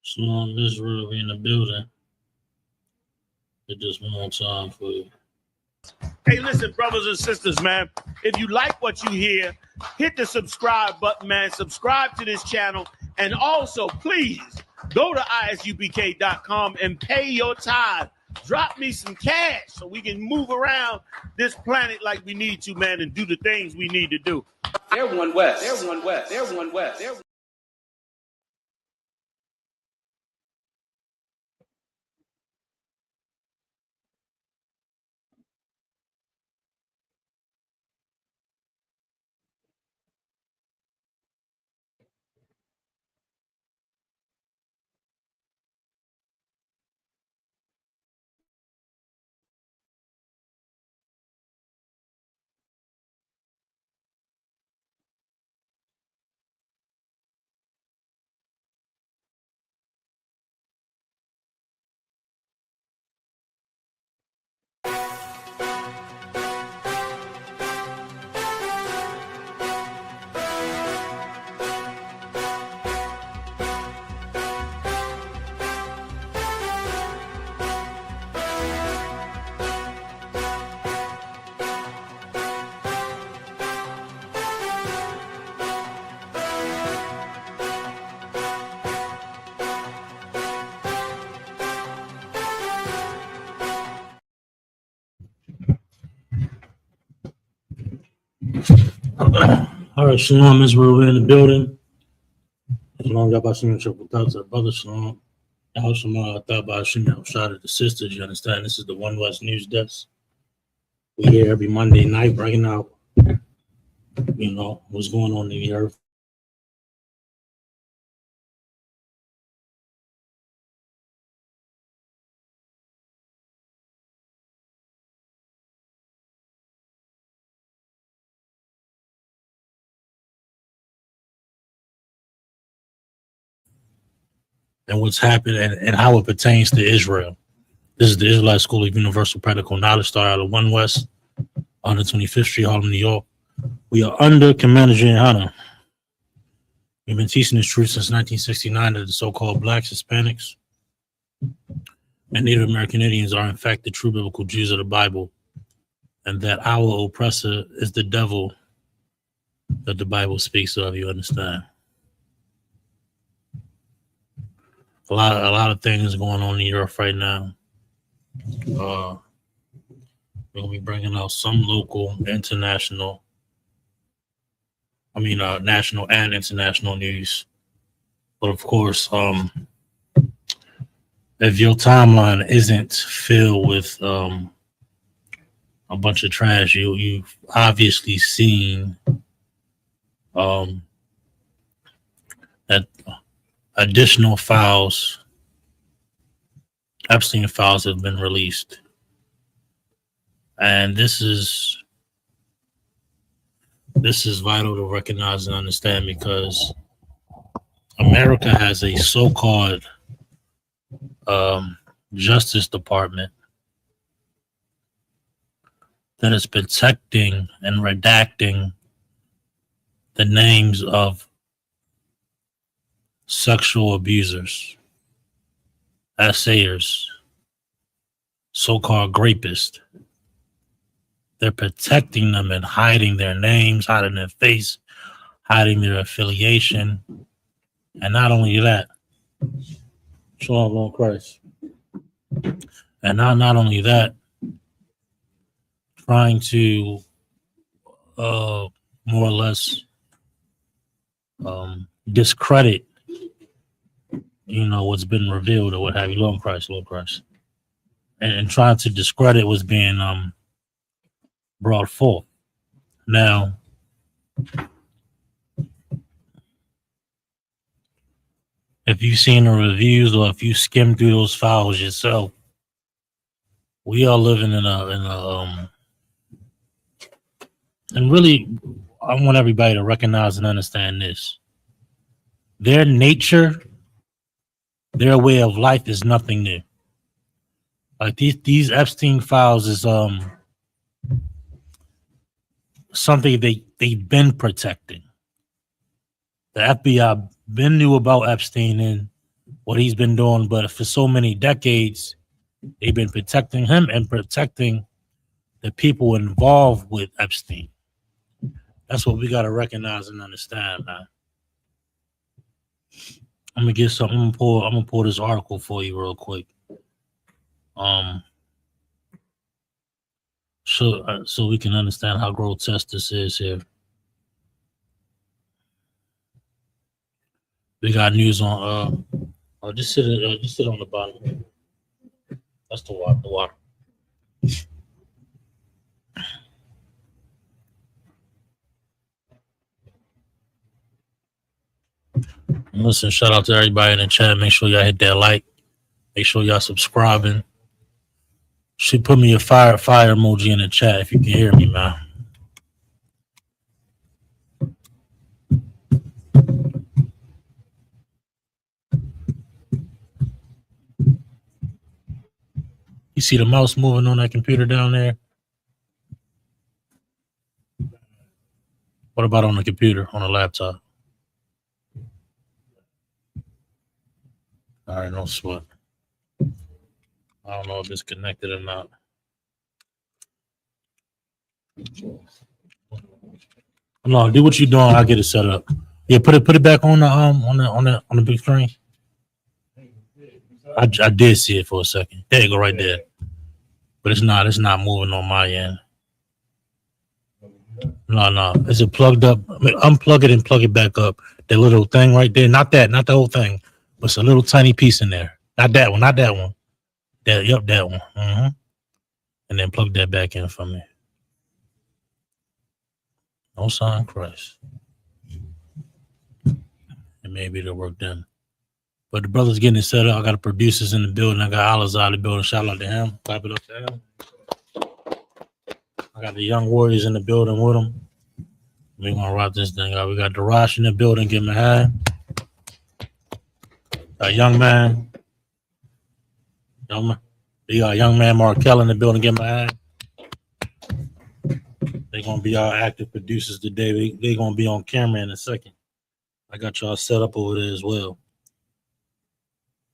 Shalom Israel in the building. It just one more time for you. Hey, listen, brothers and sisters, man. If you like what you hear, hit the subscribe button, man. Subscribe to this channel. And also, please, go to ISUPK.com and pay your tithe. Drop me some cash so we can move around this planet like we need to, man, and do the things we need to do. They're one West. They're one West. They're one West. They're All right, Shalom Israel in the building. Shalom, y'all about to triple thoughts to the brother Shalom. Y'all Shalom, I thought about shooting out shot at the sisters. You understand? This is the One West News Desk. We here every Monday night bringing out, what's going on in the earth. And what's happened and how it pertains to Israel. This is the Israelite School of Universal Practical Knowledge, started out of One West, 125th Street, Harlem, New York. We are under Commander Jane Hunter. We've been teaching this truth since 1969 that the so-called blacks, Hispanics, and Native American Indians are in fact the true biblical Jews of the Bible, and that our oppressor is the devil that the Bible speaks of. You understand? A lot of things going on in the earth right now. We'll be bringing out some local, national and international news. But of course, if your timeline isn't filled with a bunch of trash, you've obviously seen that additional files, Epstein files, have been released. And this is vital to recognize and understand, because America has a so-called Justice Department that is protecting and redacting the names of sexual abusers, assayers, so-called rapists. They're protecting them and hiding their names, hiding their face, hiding their affiliation. And not only that, Shalom, Lord Christ. And not only that, trying to more or less discredit what's been revealed or what have you. Lord Christ. And trying to discredit what's being brought forth. Now, if you've seen the reviews or if you skim through those files yourself, we are living in a and really, I want everybody to recognize and understand this. Their nature, their way of life is nothing new. Like these Epstein files is something they've been protecting. The FBI been knew about Epstein, and what he's been doing, but for so many decades, they've been protecting him and protecting the people involved with Epstein. That's what we got to recognize and understand, man. I'm gonna get something. I'm gonna pull this article for you real quick. So we can understand how grotesque this is here. We got news on just sit on the bottom. That's the water. The water. And listen, shout out to everybody in the chat. Make sure y'all hit that like. Make sure y'all subscribing. She put me a fire emoji in the chat if you can hear me, man. You see the mouse moving on that computer down there? What about on the computer, on the laptop? All right, no sweat. I don't know if it's connected or not. No, do what you're doing. I'll get it set up. Yeah, put it back on the big screen. I did see it for a second. There you go, right there. But it's not moving on my end. No. Is it plugged up? I mean, unplug it and plug it back up. That little thing right there. Not the whole thing, but it's a little tiny piece in there. Not that one. That one. That one. Mm-hmm. And then plug that back in for me. No sign of Christ. And maybe it'll work then. But the brother's getting it set up. I got the producers in the building. I got Alice out of the building. Shout out to him. Clap it up to him. I got the young warriors in the building with him. We're going to rock this thing out. We got Darash in the building. Give him a hand. A young man. We got young man Markel in the building. Give him a hand. They're going to be our active producers today. They're going to be on camera in a second. I got y'all set up over there as well.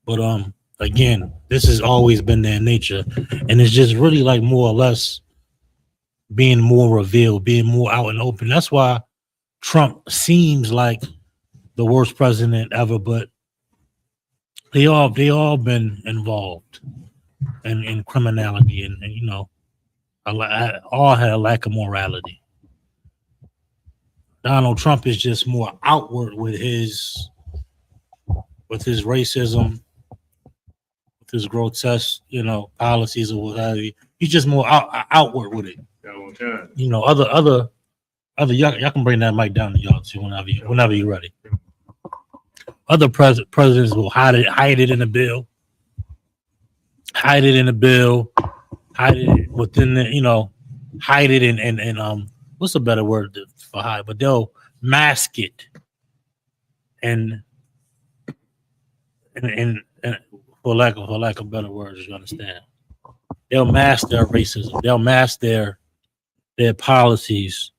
But again, this has always been their nature. And it's just really like more or less being more revealed, being more out and open. That's why Trump seems like the worst president ever, but they all been involved in criminality and you know, all had a lack of morality. Donald Trump is just more outward with his racism, with his grotesque, you know, policies or what have you. He's just more outward with it. You know, other y'all can bring that mic down to y'all too whenever you're ready. Other presidents will hide it in the bill, hide it within the, you know, hide it in what's a better word for hide? But they'll mask it and for lack of better words, you understand. They'll mask their racism. They'll mask their policies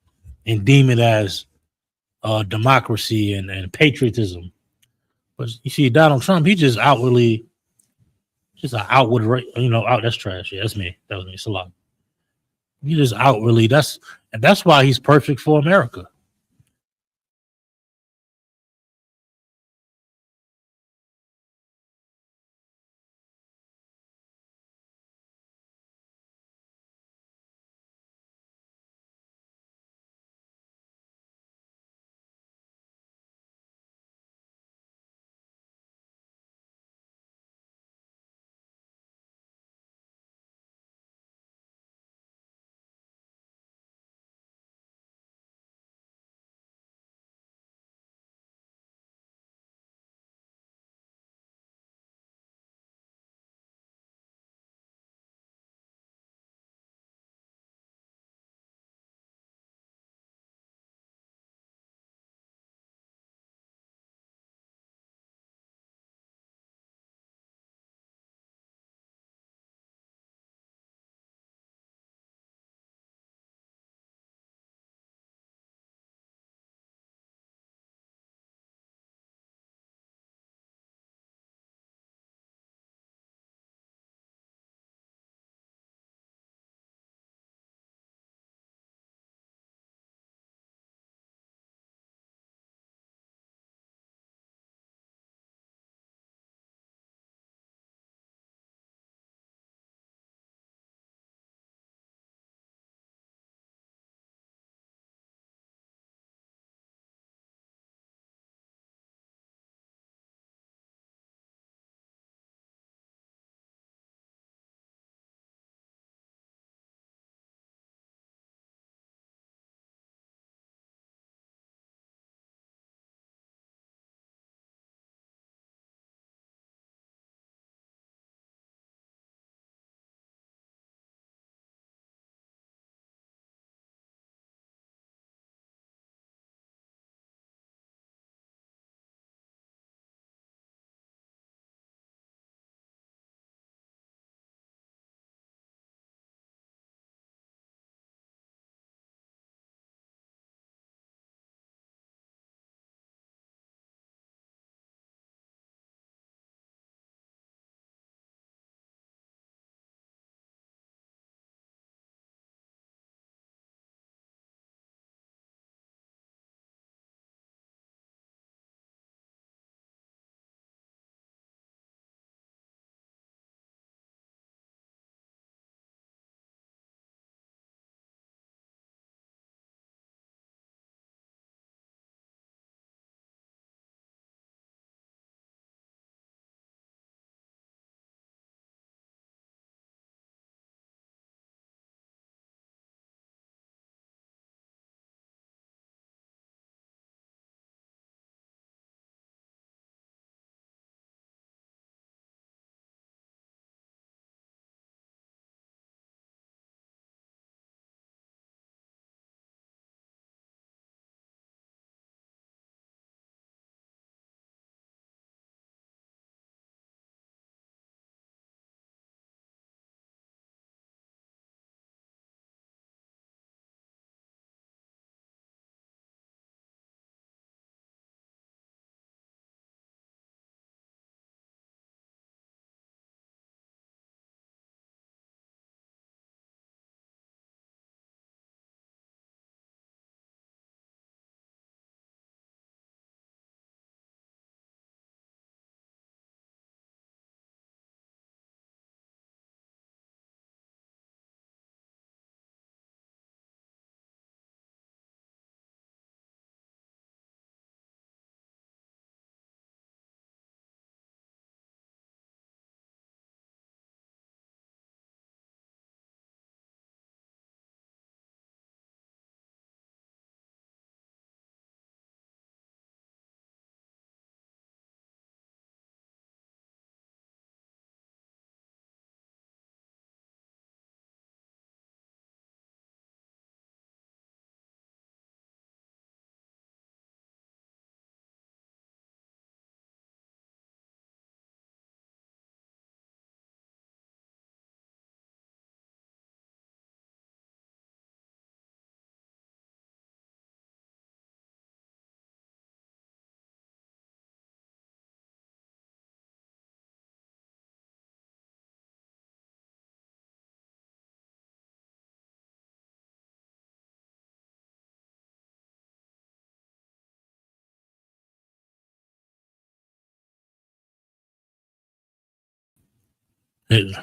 and deem it as democracy and patriotism. But you see, Donald Trump, he just outwardly, just an outward, you know, that's trash. Yeah, that's me. That was me. It's a lot. He just outwardly, that's why he's perfect for America.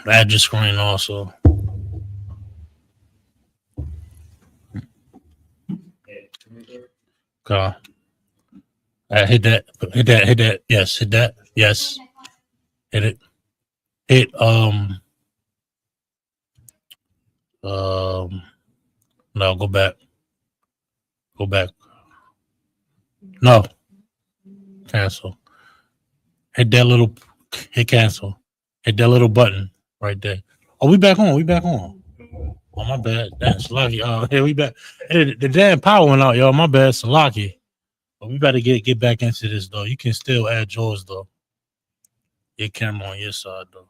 Add your screen also. Okay. Hit that. Yes, hit that. Yes. Hit it. Hit no, go back. Go back. No. Cancel. Hit cancel. Hit that little button right there. Oh, we back on. Oh, my bad. That's lucky. Oh, here we back. Hey, the damn power went out, y'all. My bad. It's lucky. But we better get back into this though. You can still add yours though. Your camera on your side though.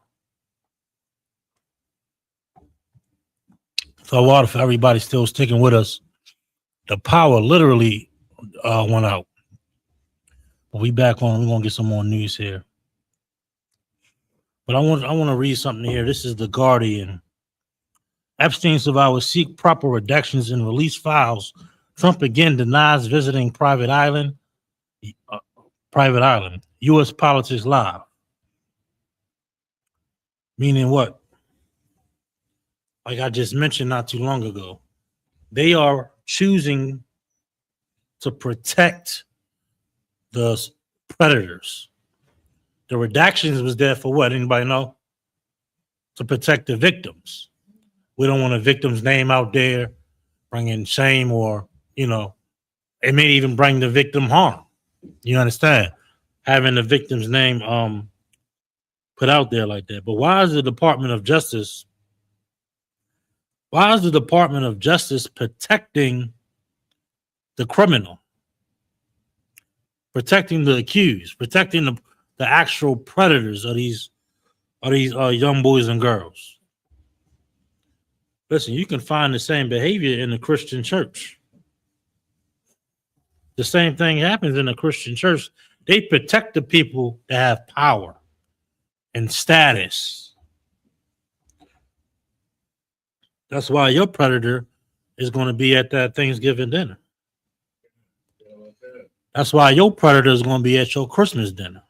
So water for everybody still sticking with us. The power literally went out. But we back on. We're gonna get some more news here. But I want to read something here. This is the Guardian. Epstein survivors seek proper redactions in release files. Trump again denies visiting private island. U.S. politics live. Meaning what? Like I just mentioned not too long ago, they are choosing to protect the predators. The redactions was there for what? Anybody know? To protect the victims. We don't want a victim's name out there bringing shame or, it may even bring the victim harm. You understand? Having the victim's name put out there like that. But why is the Department of Justice protecting the criminal? Protecting the accused, protecting the actual predators of these young boys and girls. Listen, you can find the same behavior in the Christian church. The same thing happens in the Christian church. They protect the people that have power and status. That's why your predator is going to be at that Thanksgiving dinner. That's why your predator is going to be at your Christmas dinner.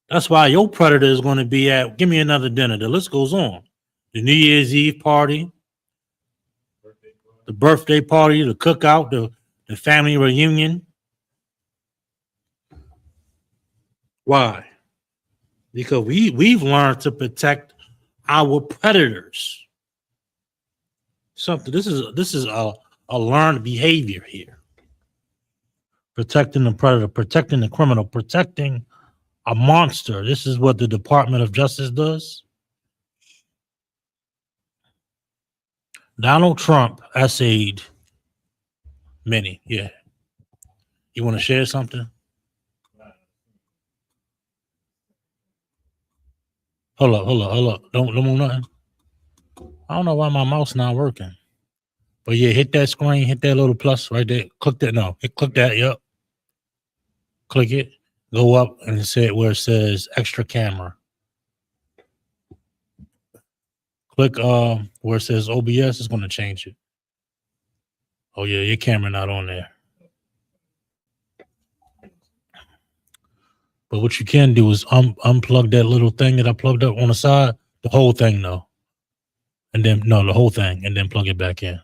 That's why your predator is going to be at, give me another dinner. The list goes on. The New Year's Eve party, the birthday party, the cookout, the family reunion. Why? Because we've learned to protect our predators. This is a learned behavior here. Protecting the predator, protecting the criminal, protecting a monster. This is what the Department of Justice does. Donald Trump essayed many. Yeah. You want to share something? Hold up. Don't move nothing. I don't know why my mouse not working. But yeah, hit that screen, hit that little plus right there. Click that. No, click that. Yep. Click it. Go up and say where it says extra camera. Click where it says OBS. It's going to change it. Oh yeah, your camera not on there. But what you can do is unplug that little thing that I plugged up on the side. The whole thing though. And then the whole thing, and then plug it back in.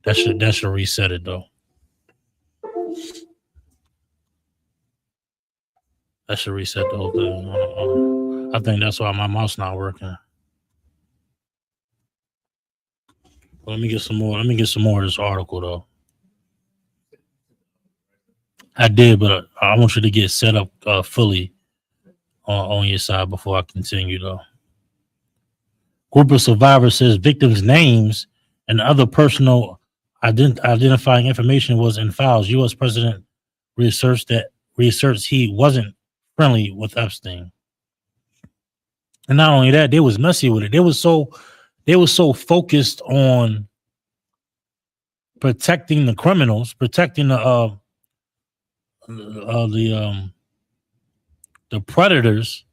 That should reset it though. That should reset the whole thing. I think that's why my mouse not working. Well, let me get some more. Let me get some more of this article though. I did, but I want you to get set up fully on your side before I continue though. Group of survivors says victims' names and other personal identifying information was in files. U.S. President reasserts he wasn't friendly with Epstein. And not only that, they was messy with it. They was so focused on protecting the criminals, protecting the predators,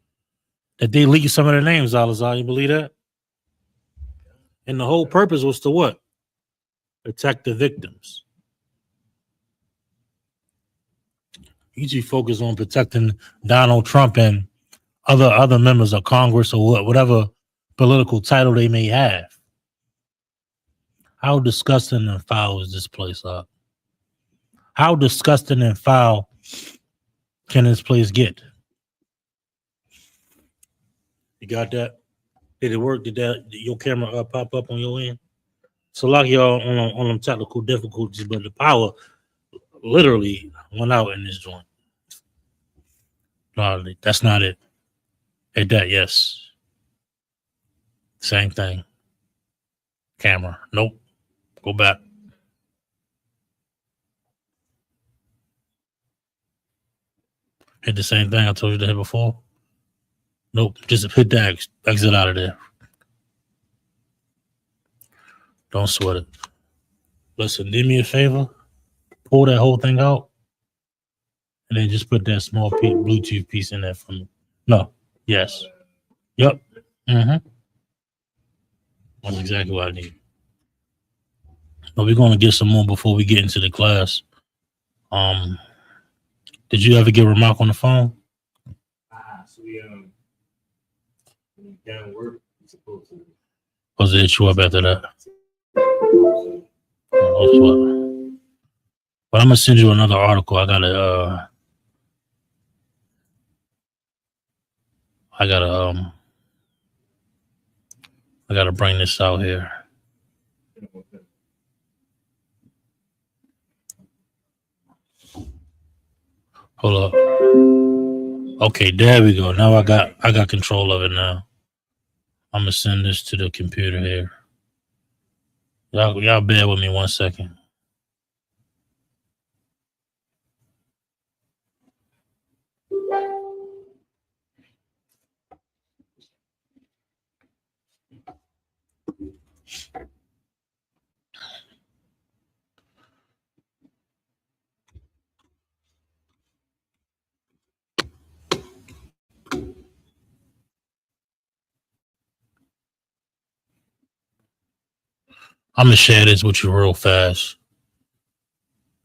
that they leaked some of their names, Alazar. You believe that? And the whole purpose was to what? Protect the victims. Usually focus on protecting Donald Trump and other members of Congress or whatever political title they may have. How disgusting and foul is this place up? How disgusting and foul can this place get? You got that? Did it work? Did your camera pop up on your end? So like y'all on them technical difficulties, but the power literally went out in this joint. No, that's not it. Hit that, yes. Same thing. Camera. Nope. Go back. Hit the same thing I told you to hit before. Nope. Just hit that. Exit out of there. Don't sweat it. Listen, do me a favor. Pull that whole thing out. And then just put that small Bluetooth piece in there for me. No. Yes. Yep. Mm-hmm. That's exactly what I need. But we're going to get some more before we get into the class. Did you ever get a remark on the phone? So we down work. Supposed to. Was it hit you up after that? Oh, but I'm gonna send you another article. I gotta bring this out here. Hold up. Okay, there we go. Now I got control of it now. I'm gonna send this to the computer here. Y'all bear with me 1 second. I'm gonna share this with you real fast.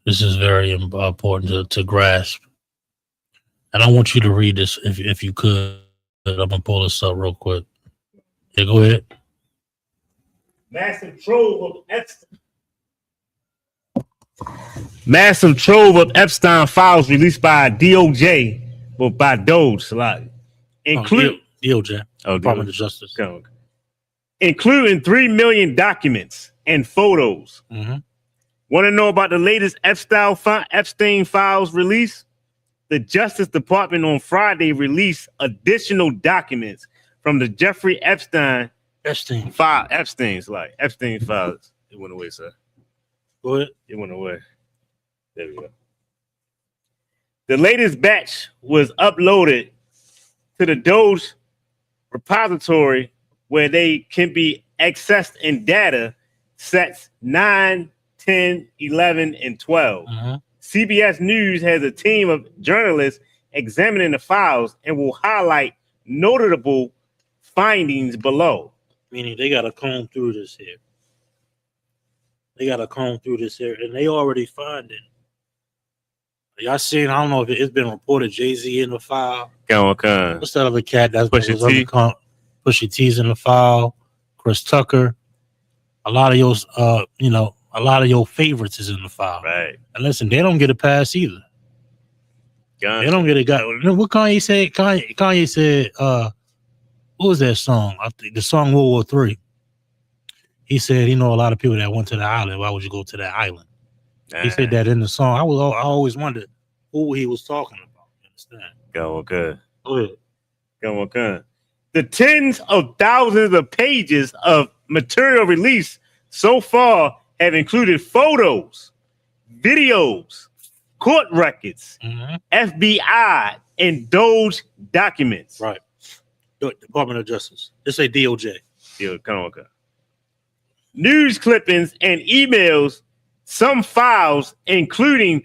This is very important to grasp, and I want you to read this if you could. I'm gonna pull this up real quick. Yeah, go ahead. Massive trove of Epstein files released by DOJ, or by DOJ, like DOJ, Department of Justice, including 3 million documents and photos. Mm-hmm. Want to know about the latest Epstein files release? The Justice Department on Friday released additional documents from the Jeffrey Epstein files. It went away, sir. Go ahead. It went away. There we go. The latest batch was uploaded to the DOJ repository where they can be accessed in data sets 9, 10, 11, and 12. Mm-hmm. CBS News has a team of journalists examining the files and will highlight notable findings below. Meaning they got to comb through this here. And they already find it. Y'all seen, I don't know if it's been reported, Jay-Z in the file. What's that other cat that's Pusha T's in the file? Chris Tucker. A lot of your favorites is in the file. Right. And listen, they don't get a pass either. They don't get a guy. What Kanye said? Kanye said, what was that song? I think the song World War III. He said, a lot of people that went to the island. Why would you go to that island? He said that in the song. I always wondered who he was talking about. You understand? Go ahead. The tens of thousands of pages of material released so far have included photos, videos, court records, mm-hmm. FBI, and DOJ documents. Right. Department of Justice. Just say DOJ. News clippings and emails. Some files include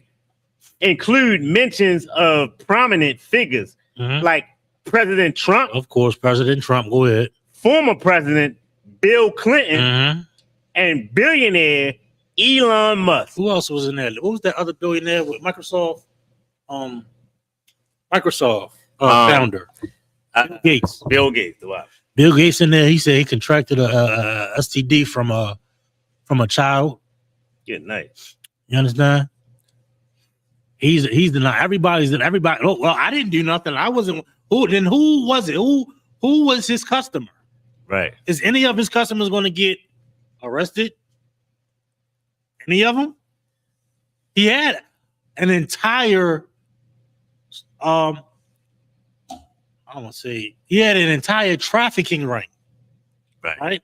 mentions of prominent figures mm-hmm. like President Trump. Of course, President Trump. Go ahead. Former President Bill Clinton mm-hmm. and billionaire Elon Musk. Who else was in there? What was that other billionaire with Microsoft? Founder. Bill Gates. Bill Gates. Wow. Bill Gates in there. He said he contracted a STD from a child. Good night. You understand? He's denying everybody. Oh, well, I didn't do nothing. I wasn't. Who was it? Who was his customer? Right. Is any of his customers going to get arrested? Any of them? He had an entire I want to say he had an entire trafficking ring. Right.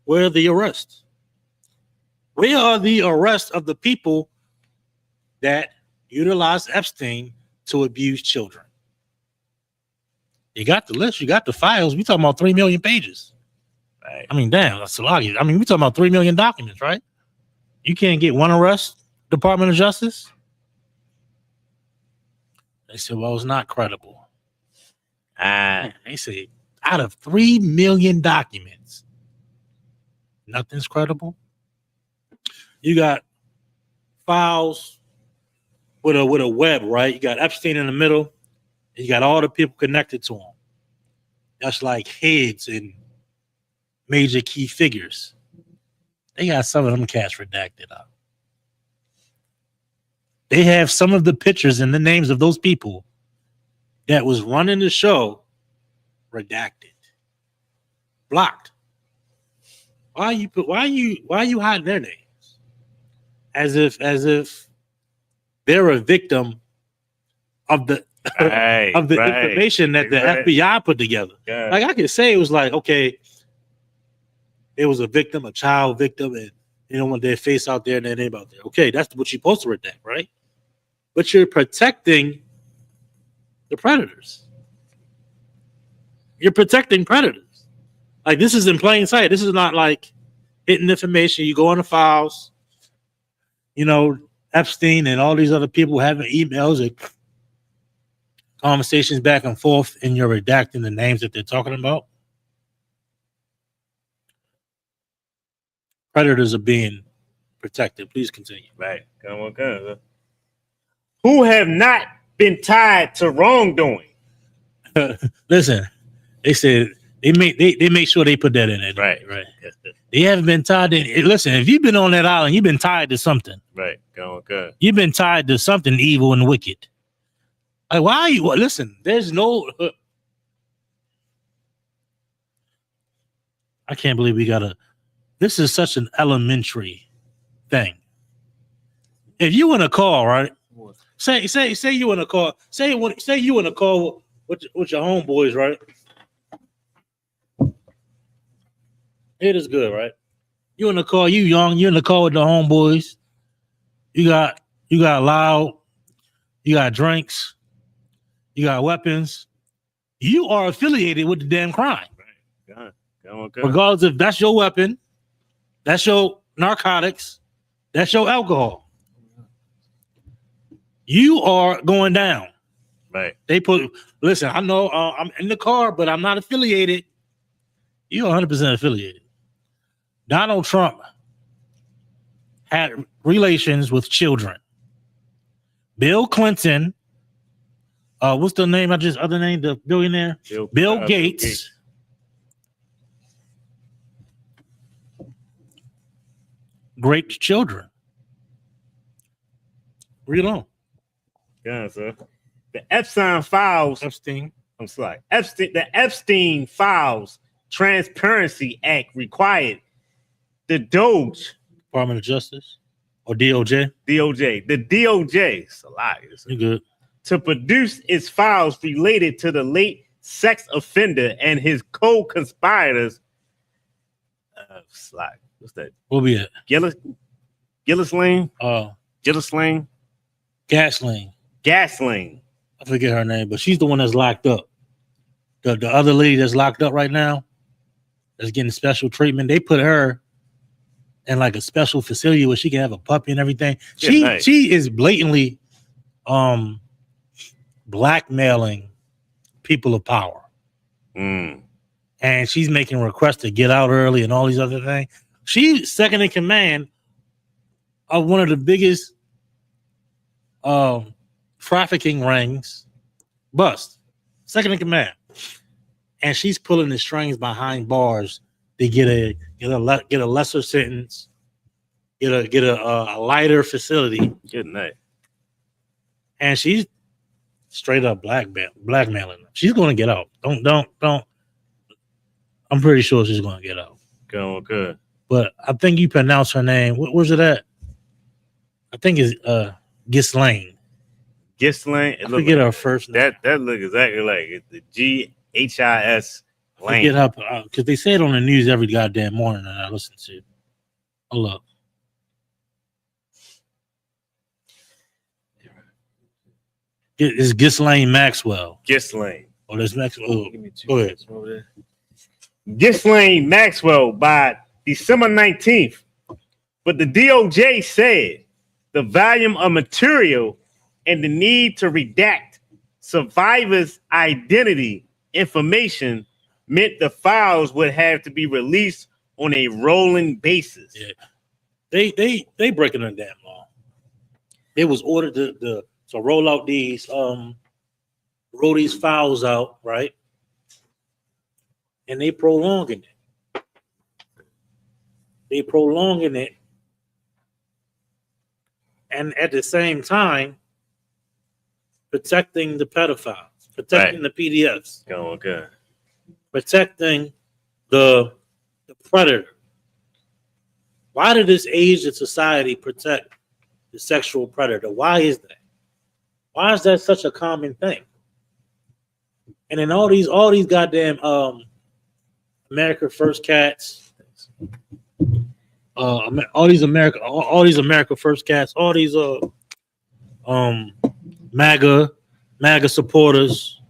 Where are the arrests? Where are the arrests of the people that utilized Epstein to abuse children? You got the list, you got the files. We talking about 3 million pages. Right. I mean, damn, that's a lot. I mean, we talking about 3 million documents, right? You can't get one arrest, Department of Justice. They said, well, it's not credible. They say out of 3 million documents, nothing's credible. You got files with a web, right? You got Epstein in the middle. You got all the people connected to him. That's like heads and major key figures. They got some of them cats redacted out. They have some of the pictures and the names of those people that was running the show redacted, blocked. Why you hiding their names? As if they're a victim of the information that the FBI put together. Yeah. Like I could say it was like, okay, it was a victim, a child victim, and you don't want their face out there and their name out there. Okay, that's what you're supposed to redact, right? But you're protecting the predators. You're protecting predators. Like this is in plain sight. This is not like hidden information. You go on the files, you know, Epstein and all these other people having emails and conversations back and forth, and you're redacting the names that they're talking about. Predators are being protected. Please continue. Right. Come on. Who have not been tied to wrongdoing? Listen, they said they make sure they put that in there. Right. They haven't been tied to. Listen, if you've been on that island, you've been tied to something. Right. Go on. You've been tied to something evil and wicked. Like, why are you? Listen, there's no. I can't believe we gotta. This is such an elementary thing. If you in a car, right? Say you in a car. Say you in a car with your homeboys, right? It is good, right? You in the car, you young, you in the car with the homeboys. You got loud, you got drinks, you got weapons. You are affiliated with the damn crime. Right. Go on. Regardless if that's your weapon, that's your narcotics, that's your alcohol. You are going down. Right. Listen, I know I'm in the car, but I'm not affiliated. You're 100% affiliated. Donald Trump had relations with children. Bill Clinton, what's the name? The billionaire? Bill Gates. Raped children. Read on. Yeah, sir. The Epstein files. The Epstein Files Transparency Act required the DOJ, Department of Justice, or DOJ. The DOJ. It's a lie. You good? To produce its files related to the late sex offender and his co-conspirators. What's that? What be it? Gillisling. Gasling. I forget her name, but she's the one that's locked up. The other lady that's locked up right now, that's getting special treatment. They put her in like a special facility where she can have a puppy and everything. She is blatantly blackmailing people of power. And she's making requests to get out early and all these other things. She's second in command of one of the biggest trafficking rings bust. second in command, and she's pulling the strings behind bars to get a lesser sentence, get a lighter facility. Good night. And she's straight up blackmailing them. She's going to get out. Don't. I'm pretty sure she's going to get out. Good. But I think you pronounce her name. Where's it at? I think it's Ghislaine. Ghislaine. I forget her first name. That look exactly like it. The GHIS Lane. Forget her because they say it on the news every goddamn morning, and I listen to it. Hold up. It's Ghislaine Maxwell. Ghislaine. Oh, there's Maxwell. Oh, go ahead. Ghislaine Maxwell by December 19th. But the DOJ said the volume of material and the need to redact survivors' identity information meant the files would have to be released on a rolling basis. Yeah. They breaking the damn law. It was ordered to roll out these roll these files out, right? And they prolonging it. And at the same time, protecting the pedophiles, protecting the PDFs, Okay. protecting the predator. Why did this age of society protect the sexual predator? Why is that? Why is that such a common thing? And then all these goddamn America First cats, all these America First cats, all these MAGA supporters,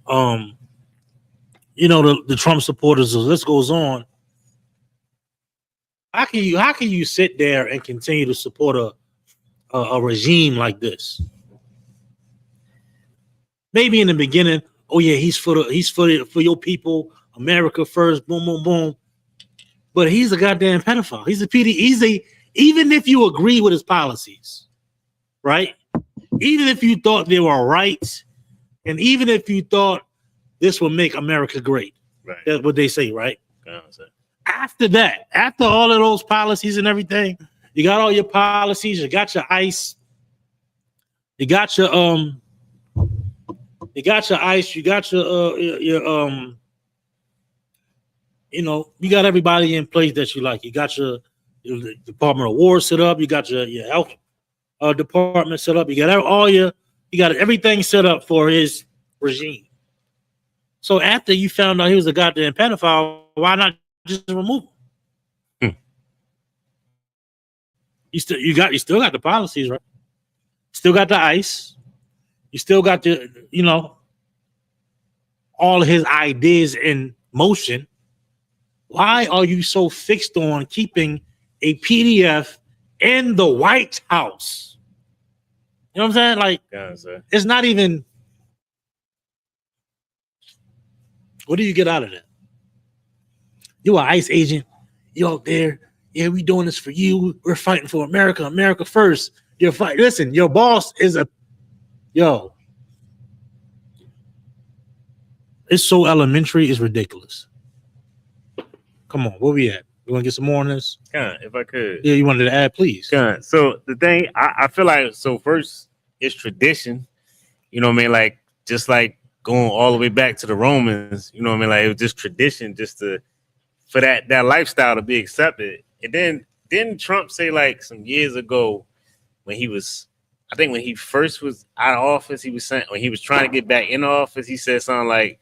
the Trump supporters. The list goes on. How can you sit there and continue to support a regime like this? Maybe in the beginning, oh yeah, he's for your people, America first, boom, boom, boom. But he's a goddamn pedophile. He's a PD. Even if you agree with his policies, right? Even if you thought they were right, and even if you thought this would make America great, right? That's what they say, right? Yeah, after that, after all of those policies and everything, you got all your policies, you got your ICE, you got your ICE, you got your you got everybody in place that you like. You got your Department of War set up, you got your health department set up, you got everything set up for his regime. So after you found out he was a goddamn pedophile, why not just remove him? You still got the policies, right? Still got the ICE. You still got the, all of his ideas in motion. Why are you so fixed on keeping a PDF in the White House? You know what I'm saying? Like, it's not even. What do you get out of that? You an ICE agent. You out there. Yeah, we doing this for you. We're fighting for America. America first. You're fighting. Listen, your boss is it's so elementary, it's ridiculous. Come on, where we at? You want to get some more on this? If I could. Yeah, you wanted to add, please. So the thing, I feel like, first, it's tradition. You know what I mean? Like, just like going all the way back to the Romans, you know what I mean? Like, it was just tradition for that lifestyle to be accepted. And then didn't Trump say, like, some years ago when he first was out of office, he was saying, when he was trying to get back in office, he said something like,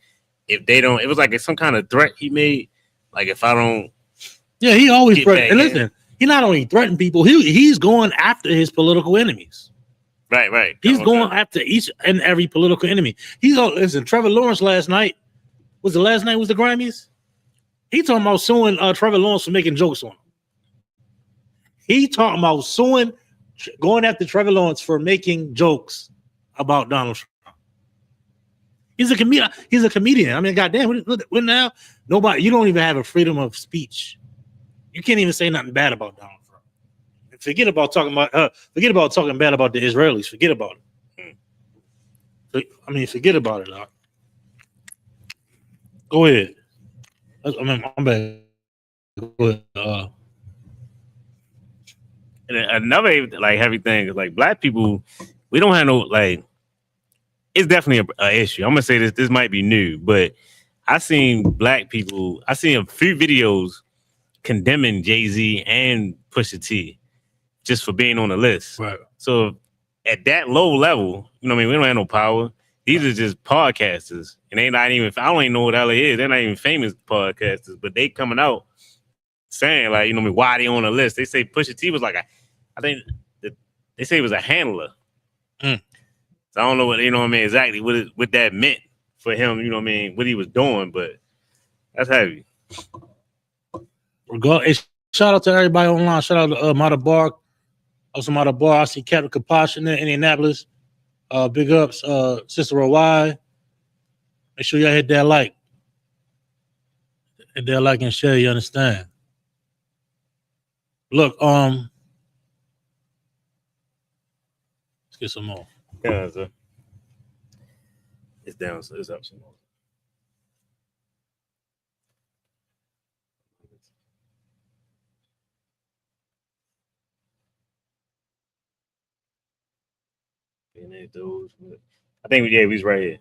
if they don't, it was like some kind of threat he made. Like, if I don't. Yeah, he always threatened. And listen, he not only threatened people, he's going after his political enemies. Right. He's going after each and every political enemy. Listen, Trevor Lawrence last night, was the Grammys? He talking about suing Trevor Lawrence for making jokes on him. He talking about going after Trevor Lawrence for making jokes about Donald Trump. He's a comedian. I mean, goddamn, what now? Nobody, you don't even have a freedom of speech. You can't even say nothing bad about Donald Trump. And forget about talking bad about the Israelis. Forget about it. forget about it, Doc. Go ahead. I'm bad. Go ahead. And another like heavy thing is like black people, we don't have no like. It's definitely an issue. I'm gonna say this. This might be new, but I seen black people. I seen a few videos condemning Jay-Z and Pusha T just for being on the list. Right. So at that low level, you know what I mean? We don't have no power. These are just podcasters. And they not even, I don't even know what LA is. They're not even famous podcasters, but they coming out saying like, you know what I mean, why they on the list. They say Pusha T was like, I think they say it was a handler. Mm. So I don't know what, you know what I mean, exactly what that meant for him, you know what I mean, what he was doing, but that's heavy. Hey, shout out to everybody online. Shout out to Mata Bar. Also Mata Bar. I see Captain Kaposh in there, Indianapolis. Big ups, Sister Y. Make sure y'all hit that like. Hit that like and share, you understand? Look, let's get some more. Yeah, sir. It's down, so it's up some more. Those, I think we was right here.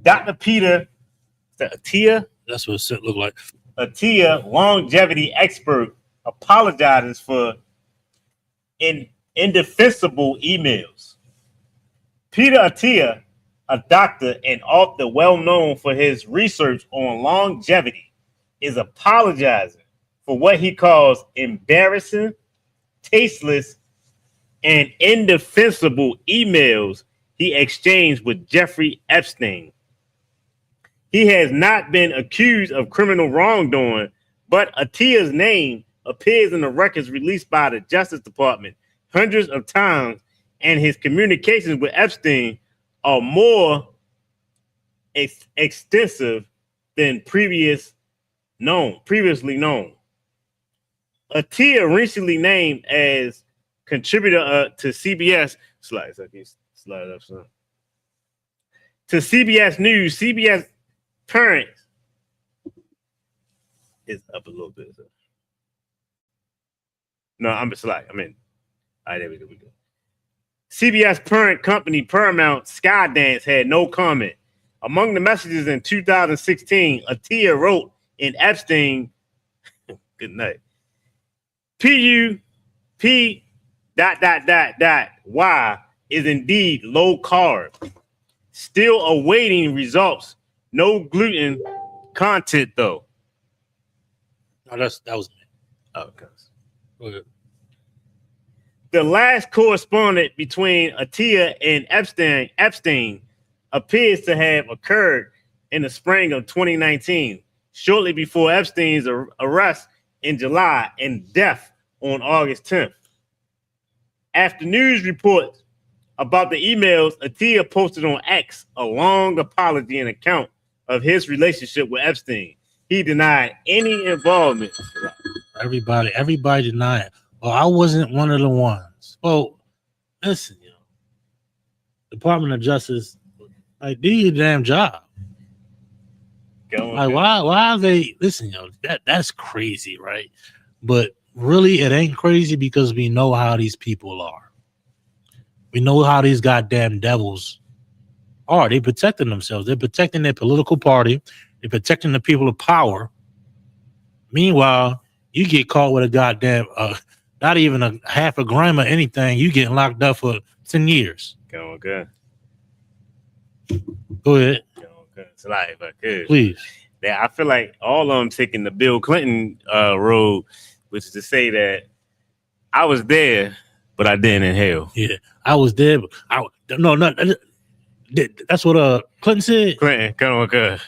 Dr. Peter Attia. That's what it looked like. Attia, longevity expert, apologizes for indefensible emails. Peter Attia, a doctor and author well known for his research on longevity, is apologizing for what he calls embarrassing, tasteless, and indefensible emails he exchanged with Jeffrey Epstein. He has not been accused of criminal wrongdoing, but Attia's name appears in the records released by the Justice Department hundreds of times, and his communications with Epstein are more extensive than previously known. Attia recently named as contributor to CBS. Slide up, son. To CBS News, CBS parent is up a little bit. So. No, I'm slide. I mean, all right, there we go. CBS parent company Paramount Skydance had no comment. Among the messages in 2016, Attia wrote in Epstein, good night. PUP ... Y is indeed low carb. Still awaiting results. No gluten content though. No, that was me. Oh, okay. The last correspondence between Attia and Epstein appears to have occurred in the spring of 2019, shortly before Epstein's arrest in July and death on August 10th. After news reports about the emails, Attia posted on X a long apology and account of his relationship with Epstein. He denied any involvement. Everybody denied. Well, I wasn't one of the ones. Well, listen, Department of Justice, like, do your damn job. Like, why are they? Listen, that's crazy, right? But really, it ain't crazy because we know how these people are. We know how these goddamn devils are. They protecting themselves. They're protecting their political party. They're protecting the people of power. Meanwhile, you get caught with a goddamn, not even a half a gram of anything, you getting locked up for 10 years. Okay. Go ahead. It's like, if I could. Please. Yeah, I feel like all of them taking the Bill Clinton road, which is to say that I was there, but I didn't inhale. Yeah, I was there. But that's what Clinton said. Clinton, come on, good.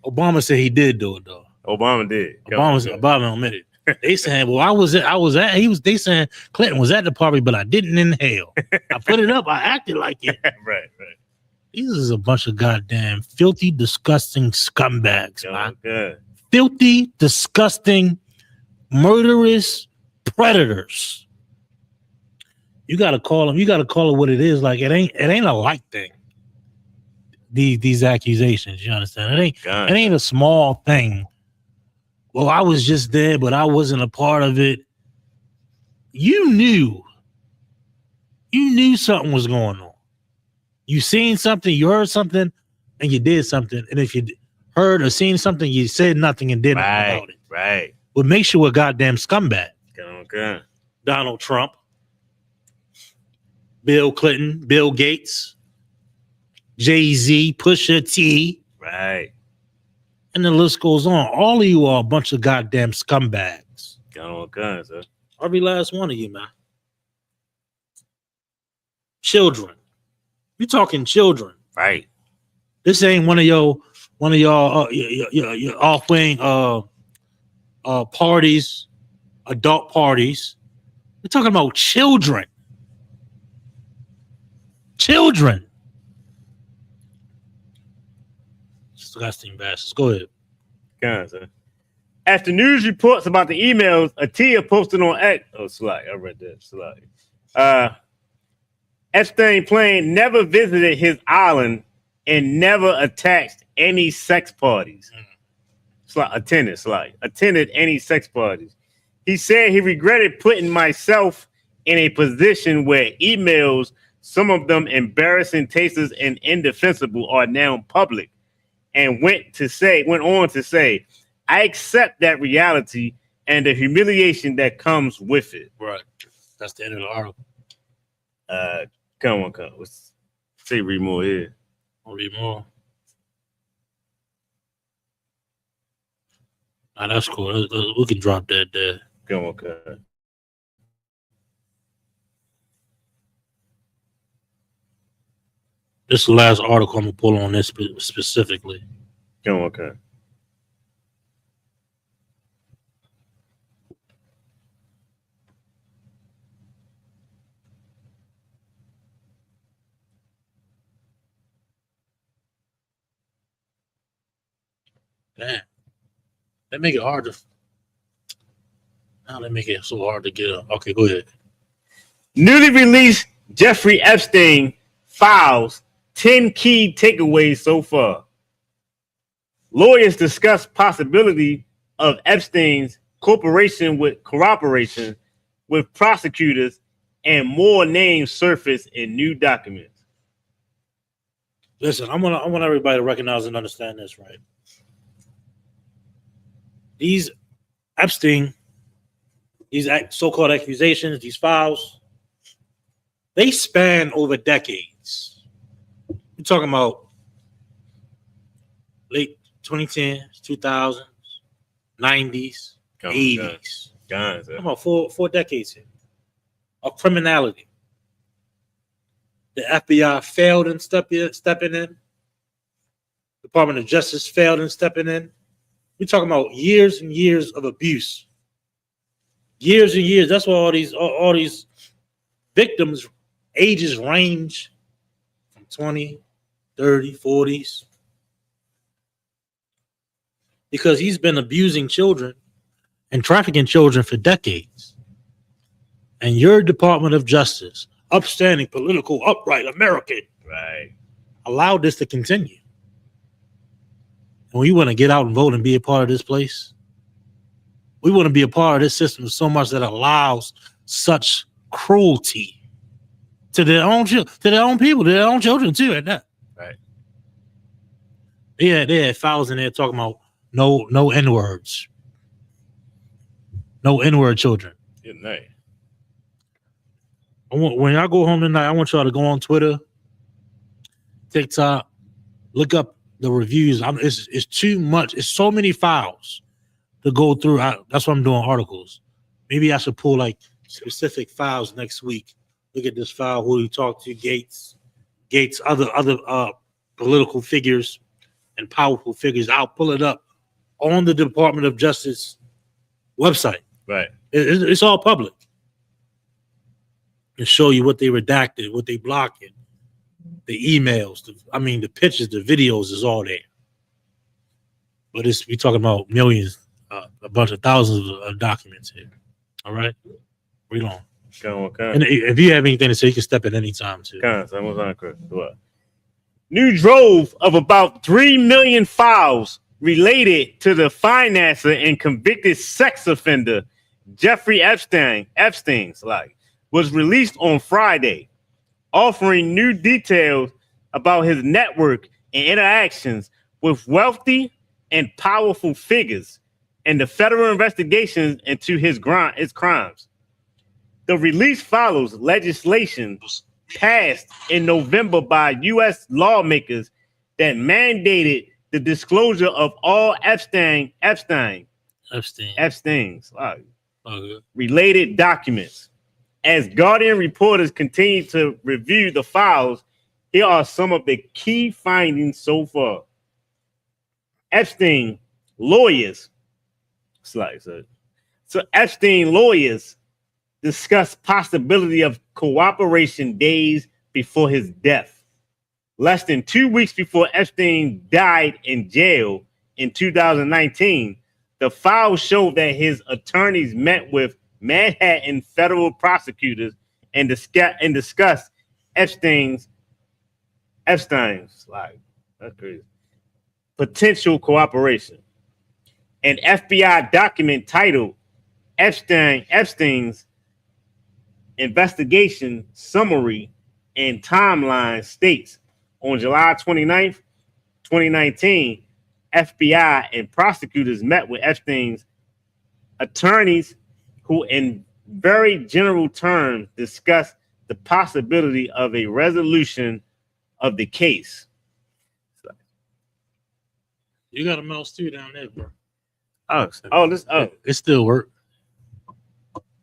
Obama said he did do it though. Obama did. Obama admitted. They saying, well, they saying Clinton was at the party, but I didn't inhale. I put it up. I acted like it. Right. These is a bunch of goddamn filthy, disgusting scumbags, man. Good. Filthy, disgusting, murderous predators. You gotta call them. You gotta call it what it is. Like it ain't a light thing. These accusations, you understand? It ain't a small thing. Well, I was just there, but I wasn't a part of it. You knew something was going on. You seen something, you heard something, and you did something. And if you heard or seen something, you said nothing and did nothing about it. Right. What makes you a goddamn scumbag? Okay. Donald Trump, Bill Clinton, Bill Gates, Jay-Z, Pusha T. Right. And the list goes on. All of you are a bunch of goddamn scumbags. Got on guns, huh? Every last one of you, man. Children. You talking children. Right. This ain't one of y'all your off-wing parties, adult parties. We're talking about children. Children. Disgusting bastards. Go ahead. Guns, huh? After news reports about the emails, Atia posted on X. Oh, Sly. I read that. Sly. Epstein plane never visited his island and never attacked any sex parties. Attended any sex parties. He said he regretted putting myself in a position where emails, some of them embarrassing, tasteless, and indefensible, are now public. And went on to say, I accept that reality and the humiliation that comes with it. Right. That's the end of the article. Come on. Let's see, read more here. I'll read more. Nah, that's cool. We can drop that there. Come on. This is the last article I'm gonna pull on this specifically. Come on. Damn. They make it hard to. Now they make it so hard to get up. Okay, go ahead. Newly released Jeffrey Epstein files 10 key takeaways so far. Lawyers discuss possibility of Epstein's cooperation with prosecutors, and more names surface in new documents. Listen, I want everybody to recognize and understand this, right? These Epstein, these so-called accusations, these files, they span over decades. We're talking about late 2010s, 2000s, 90s, 80s. Guns. Talking about four decades here of criminality. The FBI failed in stepping in. Department of Justice failed in stepping in. We're talking about years and years of abuse. Years and years. That's why all these victims' ages range from 20, 30, 40s. Because he's been abusing children and trafficking children for decades. And your Department of Justice, upstanding, political, upright American, right, allowed this to continue. And we want to get out and vote and be a part of this place. We want to be a part of this system so much that allows such cruelty to their own people, to their own children too. At that, right? Yeah, they had files in there talking about no N-words, no N-word children. Good night. When y'all go home tonight, I want y'all to go on Twitter, TikTok, look up the reviews. It's too much. It's so many files to go through. That's why I'm doing articles. Maybe I should pull like specific files next week. Look at this file. Who you talk to? Gates, other political figures and powerful figures. I'll pull it up on the Department of Justice website. Right. It's all public. And show you what they redacted, what they blocked, the emails, the pictures, the videos is all there. But we're talking about millions, a bunch of thousands of documents here. All right? Read on. And if you have anything to say, you can step at any time too. New drove of about 3 million files related to the financer and convicted sex offender Jeffrey Epstein's was released on Friday, offering new details about his network and interactions with wealthy and powerful figures and the federal investigations into his crimes. The release follows legislation passed in November by U.S. lawmakers that mandated the disclosure of all Epstein's related documents. As Guardian reporters continue to review the files, here are some of the key findings so far. Epstein lawyers discussed possibility of cooperation days before his death. Less than 2 weeks before Epstein died in jail in 2019, the files showed that his attorneys met with Manhattan federal prosecutors and discussed Epstein's that's crazy, potential cooperation. An FBI document titled Epstein's investigation summary and timeline states on July 29th, 2019, FBI and prosecutors met with Epstein's attorneys who in very general terms discussed the possibility of a resolution of the case. You got a mouse too down there, bro. It still work.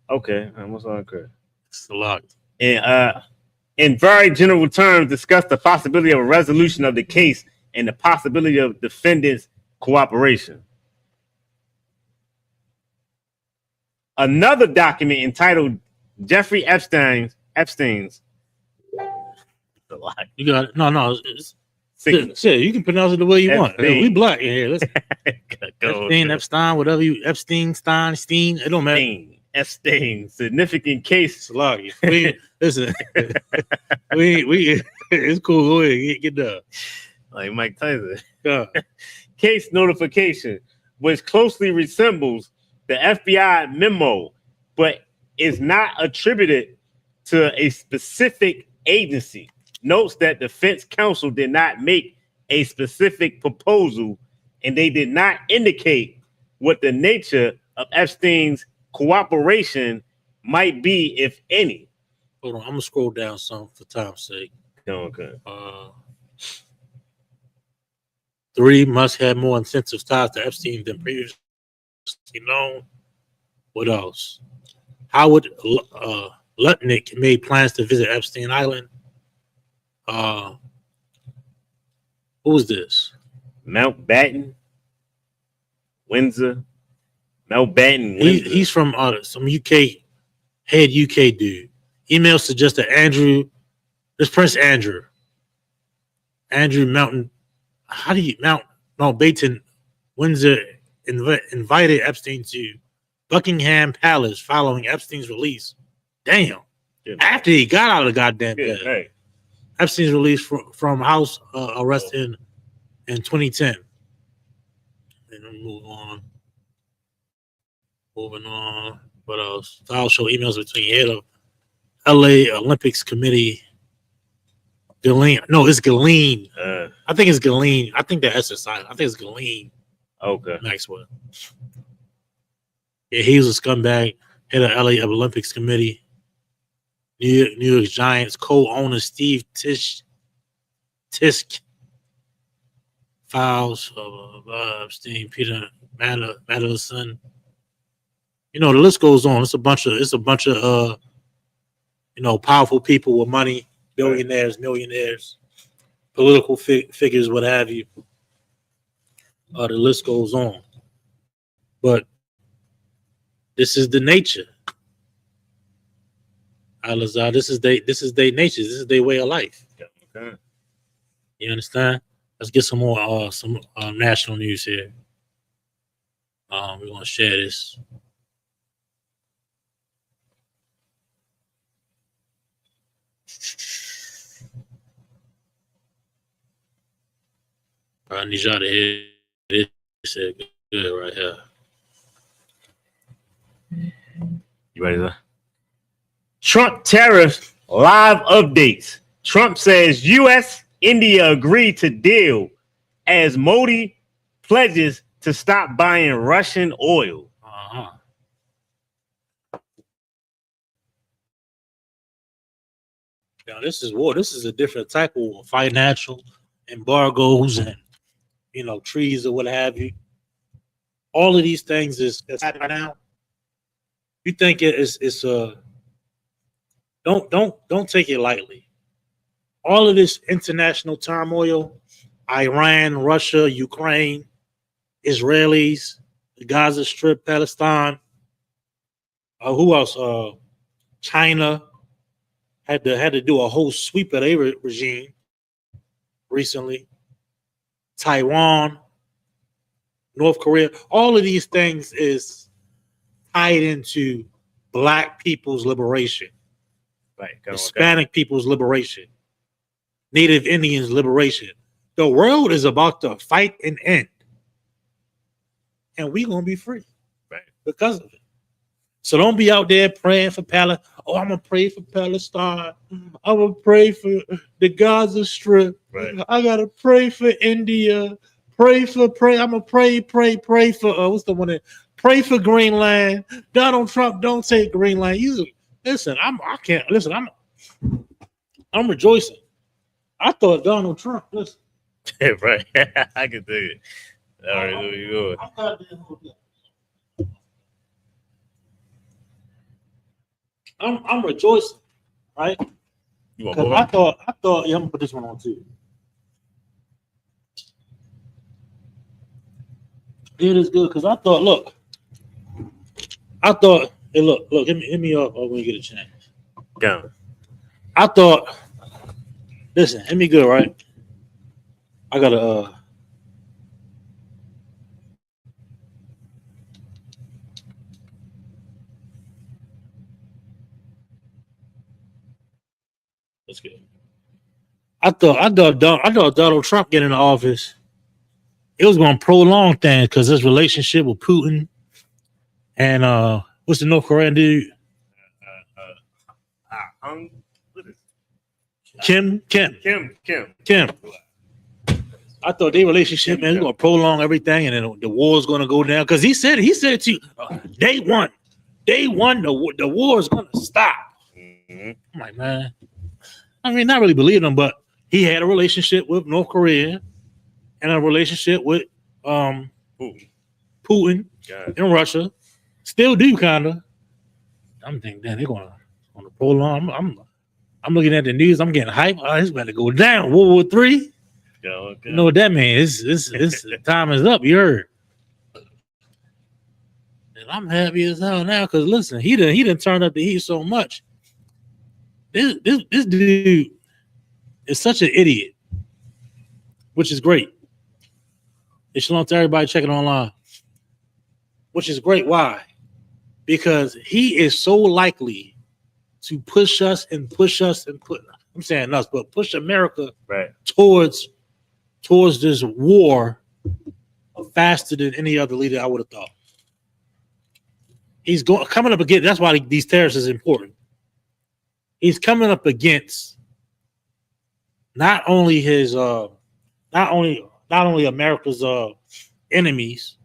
Okay, what's on correct? It's locked. And in very general terms, discuss the possibility of a resolution of the case and the possibility of defendants' cooperation. Another document entitled Jeffrey Epstein's. You got it. No. Shit, you can pronounce it the way you want. We black in here. Let's Epstein, whatever you Epstein, it don't matter. Epstein, significant case. Listen, we it's cool. Go ahead, get done. Like Mike Tyson. Case notification, which closely resembles the FBI memo, but is not attributed to a specific agency. Notes that defense counsel did not make a specific proposal and they did not indicate what the nature of Epstein's cooperation might be, if any. Hold on, I'm gonna scroll down some for time's sake. Okay. 3 must have more intensive ties to Epstein than previously known. What else? Howard Lutnick made plans to visit Epstein Island. Who was this? Mountbatten, Windsor. Mountbatten. He's from some UK dude. Emails suggest that Prince Andrew Mountbatten, Windsor invited Epstein to Buckingham Palace following Epstein's release. Damn. Yeah. After he got out of the goddamn bed. Hey. Epstein's release from house arrest in 2010. And then moving on. What else? Files show emails between head of LA Olympics Committee. Ghislaine. No, it's Ghislaine. I think it's Ghislaine. I think the S is silent. I think it's Ghislaine. Okay. Maxwell. Yeah, he was a scumbag. Head of LA Olympics Committee. New York Giants co-owner Steve Tisk files of Epstein, Peter Mandelson. You know, the list goes on. It's a bunch of powerful people with money, billionaires, millionaires, political figures, what have you. The list goes on. But this is the nature. Al-Azhar, this is their nature. This is their way of life. Okay. You understand? Let's get some more national news here. We're gonna share this. I need y'all to hear this shit good right here. You ready? Sir? Trump tariff live updates. Trump says U.S. India agreed to deal as Modi pledges to stop buying Russian oil. Uh-huh. Now this is war. This is a different type of war. Financial embargoes and trees or what have you. All of these things is happening now. You think it's don't take it lightly. All of this international turmoil, Iran, Russia, Ukraine, Israelis, the Gaza Strip, Palestine. Who else? China had to do a whole sweep of their regime recently. Taiwan, North Korea. All of these things is tied into Black people's liberation, Right. Hispanic people's liberation, Native Indians' liberation. The world is about to fight and end, and we're gonna be free, right, because of it. So don't be out there praying for Palestine. Oh, I'm gonna pray for Palestine. I'm gonna pray for the Gaza Strip. Right. I gotta pray for India. Pray. I'm gonna pray for what's the one that pray for Greenland. Donald Trump, don't take Greenland. Listen, I'm rejoicing. I thought Donald Trump. Listen, right. I can do it. All right, there you go. I'm rejoicing, right? You want Because more? I thought, yeah, I'm gonna put this one on too. It is good because I thought, hey, look, hit me up when you get a chance. Go. I thought, listen, hit me good, right? I gotta That's good. I thought Donald Trump getting in the office, it was going to prolong things because his relationship with Putin and what's the North Korean dude? Kim. I thought their relationship, man, was going to prolong everything, and then the war is going to go down because he said it to you. Day one, the war is going to stop. Mm-hmm. I'm like, man, I mean, not really believe him, but he had a relationship with North Korea and a relationship with Putin and Russia. Still do kind of. I'm thinking, damn, they're gonna prolong. I'm looking at the news. I'm getting hyped. Oh, it's about to go down. World War III. You know what that means? It's time is up. You heard. And I'm happy as hell now because listen, he didn't turn up the heat so much. This dude is such an idiot, which is great. It's shalom to everybody checking online, which is great. Why? Because he is so likely to push us and put. I'm saying us, but push America right towards this war faster than any other leader I would have thought. He's coming up against. That's why these tariffs is important. He's coming up against not only America's enemies,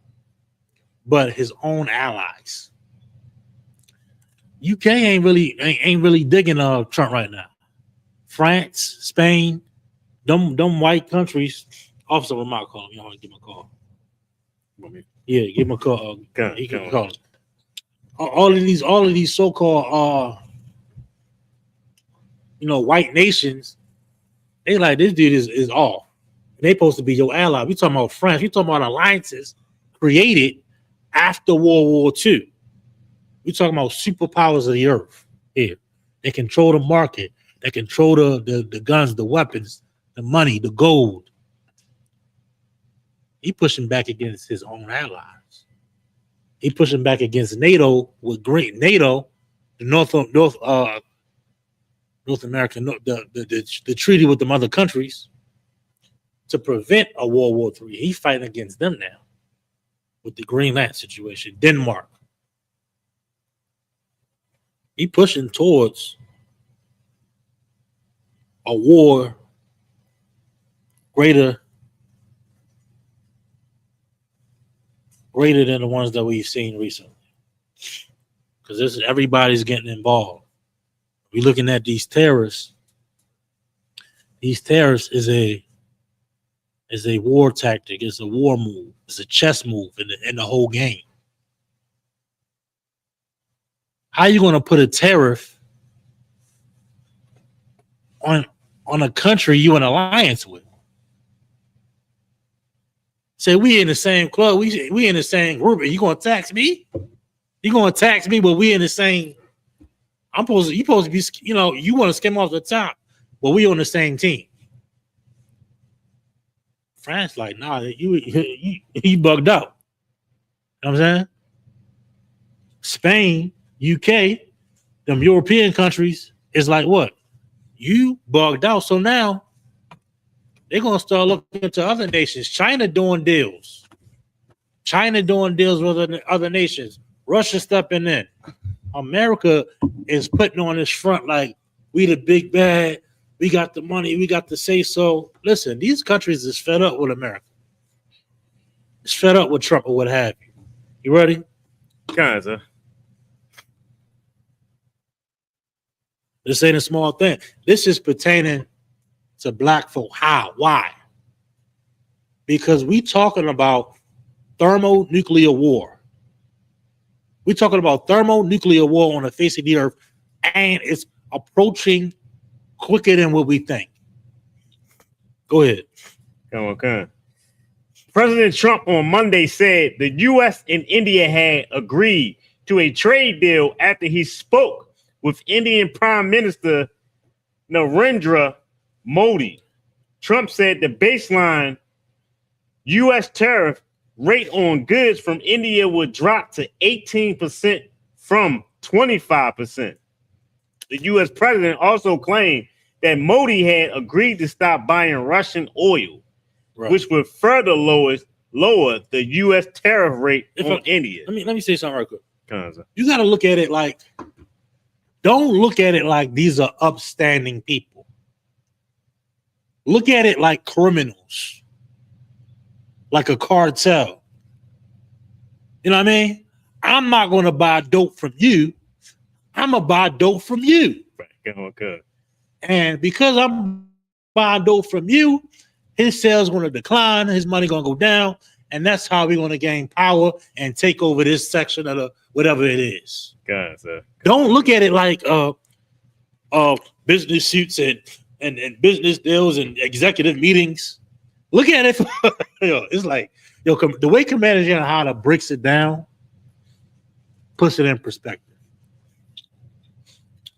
but his own allies. UK ain't really digging Trump right now. France, Spain, them white countries. Officer Lamar call him. You want to give him a call? Yeah, give him a call. He can call him. All of these so-called white nations, they like this dude is off. They supposed to be your ally. We talking about France. We talking about alliances created after World War II. We talking about superpowers of the earth here. They control the market. They control the guns, the weapons, the money, the gold. He pushing back against his own allies. He pushing back against NATO with NATO, the North America, the treaty with the other countries. to prevent a World War III. He's fighting against them now with the Greenland situation. Denmark. He pushing towards a war greater than the ones that we've seen recently. Because this is everybody's getting involved. We're looking at these terrorists. These terrorists is a war tactic. It's a war move. It's a chess move in the whole game. How you going to put a tariff on a country you in alliance with? Say we in the same club, we in the same group, and you going to tax me? You going to tax me, but we in the same. You supposed to be, you want to skim off the top, but we on the same team. France like, nah, you bugged out. You know what I'm saying? Spain, UK, them European countries is like, what? You bugged out. So now they're going to start looking into other nations. China doing deals. With other nations. Russia stepping in. America is putting on this front like, we the big bad. We got the money. We got the say so. Listen, these countries is fed up with America. It's fed up with Trump or what have you. You ready? Kinda. This ain't a small thing. This is pertaining to black folk. How? Why? Because we talking about thermonuclear war. We're talking about thermonuclear war on the face of the earth, and it's approaching quicker than what we think. Go ahead. Come on. President Trump on Monday said the U.S. and India had agreed to a trade deal after he spoke with Indian Prime Minister Narendra Modi. Trump said the baseline U.S. tariff rate on goods from India would drop to 18% from 25%. The U.S. president also claimed that Modi had agreed to stop buying Russian oil, right, which would further lower the U.S. tariff rate on India. Let me say something real quick. You got to look at it like, don't look at it like these are upstanding people. Look at it like criminals, like a cartel. You know what I mean? I'm not going to buy dope from you. I'm going to buy dope from you. Okay. And because I'm buying dope from you, his sales going to decline, his money going to go down, and that's how we're going to gain power and take over this section of the whatever it is. Don't look at it like business suits and business deals and executive meetings. Look at it. It's like, the way Commander General Hunter breaks it down, puts it in perspective.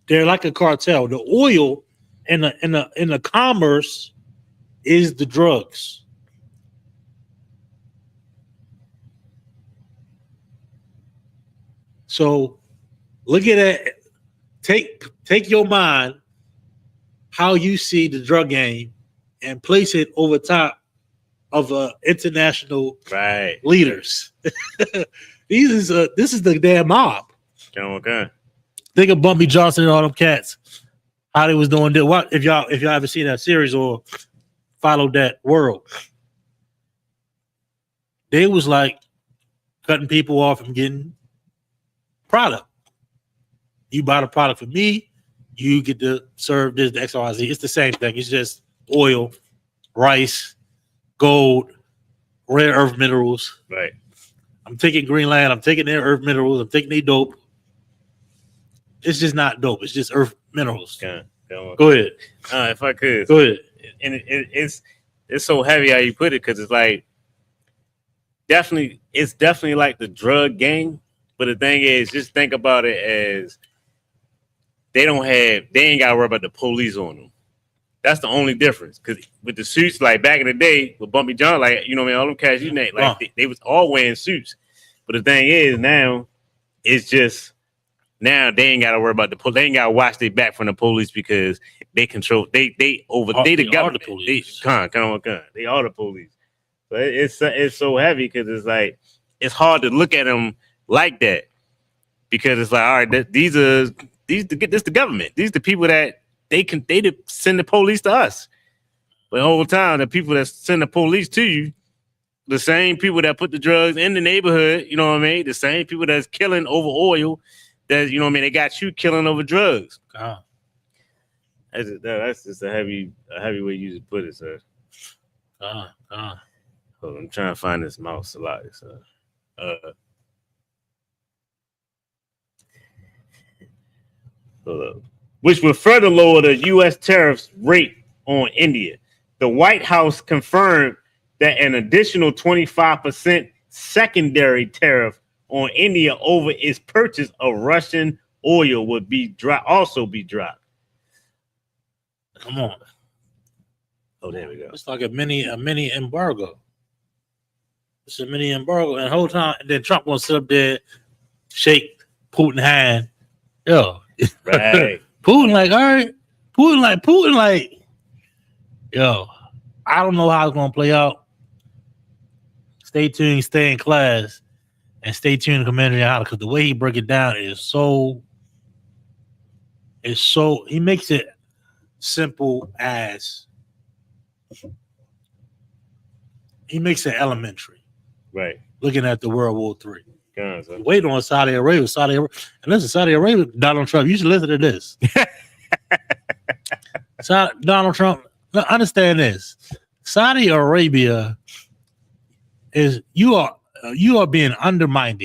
They're like a cartel. The oil and the commerce is the drugs. So look at it. Take your mind how you see the drug game and place it over top of international leaders. This is the damn mob. Okay. Think of Bumpy Johnson and all them cats. How they was doing that. What if y'all ever seen that series or followed that world? They was like cutting people off from getting product. You buy the product from me, you get to serve this, the XYZ. It's the same thing. It's just oil, rice, gold, rare earth minerals. Right. I'm taking Greenland. I'm taking their earth minerals. I'm taking their dope. It's just not dope. It's just earth minerals. Go ahead. If I could. Go ahead. And it's so heavy how you put it, because it's like it's definitely like the drug game. But the thing is, just think about it as they ain't got to worry about the police on them. That's the only difference. Because with the suits, like back in the day, with Bumpy John, like, you know what I mean, all them cats you name, like they was all wearing suits. But the thing is, now it's just Now they ain't got to worry about the police. They ain't got to watch their back from the police because they control. They the government. The police. They are the police. So it's so heavy because it's like it's hard to look at them like that because it's like all right, these the government. These the people that they send the police to us. But the whole time the people that send the police to you, the same people that put the drugs in the neighborhood, you know what I mean? The same people that's killing over oil. That you know what I mean, they got you killing over drugs. That's just a heavy way you just put it, sir. Hold on, I'm trying to find this mouse a lot, sir. Hold up. Which would further lower the U.S. tariffs rate on India. The White House confirmed that an additional 25% secondary tariff on India over its purchase of Russian oil would also be dropped. Come on. Oh, there we go. It's like a mini embargo. It's a mini embargo, and the whole time, and then Trump gonna sit up there, shake Putin hand. Yo, right. Putin like, all right. Putin like, yo, I don't know how it's gonna play out. Stay tuned, stay in class. And stay tuned to Commander Yahada because the way he break it down is so he makes it simple as he makes it elementary. Right. Looking at the World War III. Wait on Saudi Arabia. And listen, Saudi Arabia, Donald Trump, you should listen to this. Donald Trump, understand this. Saudi Arabia is you are being undermined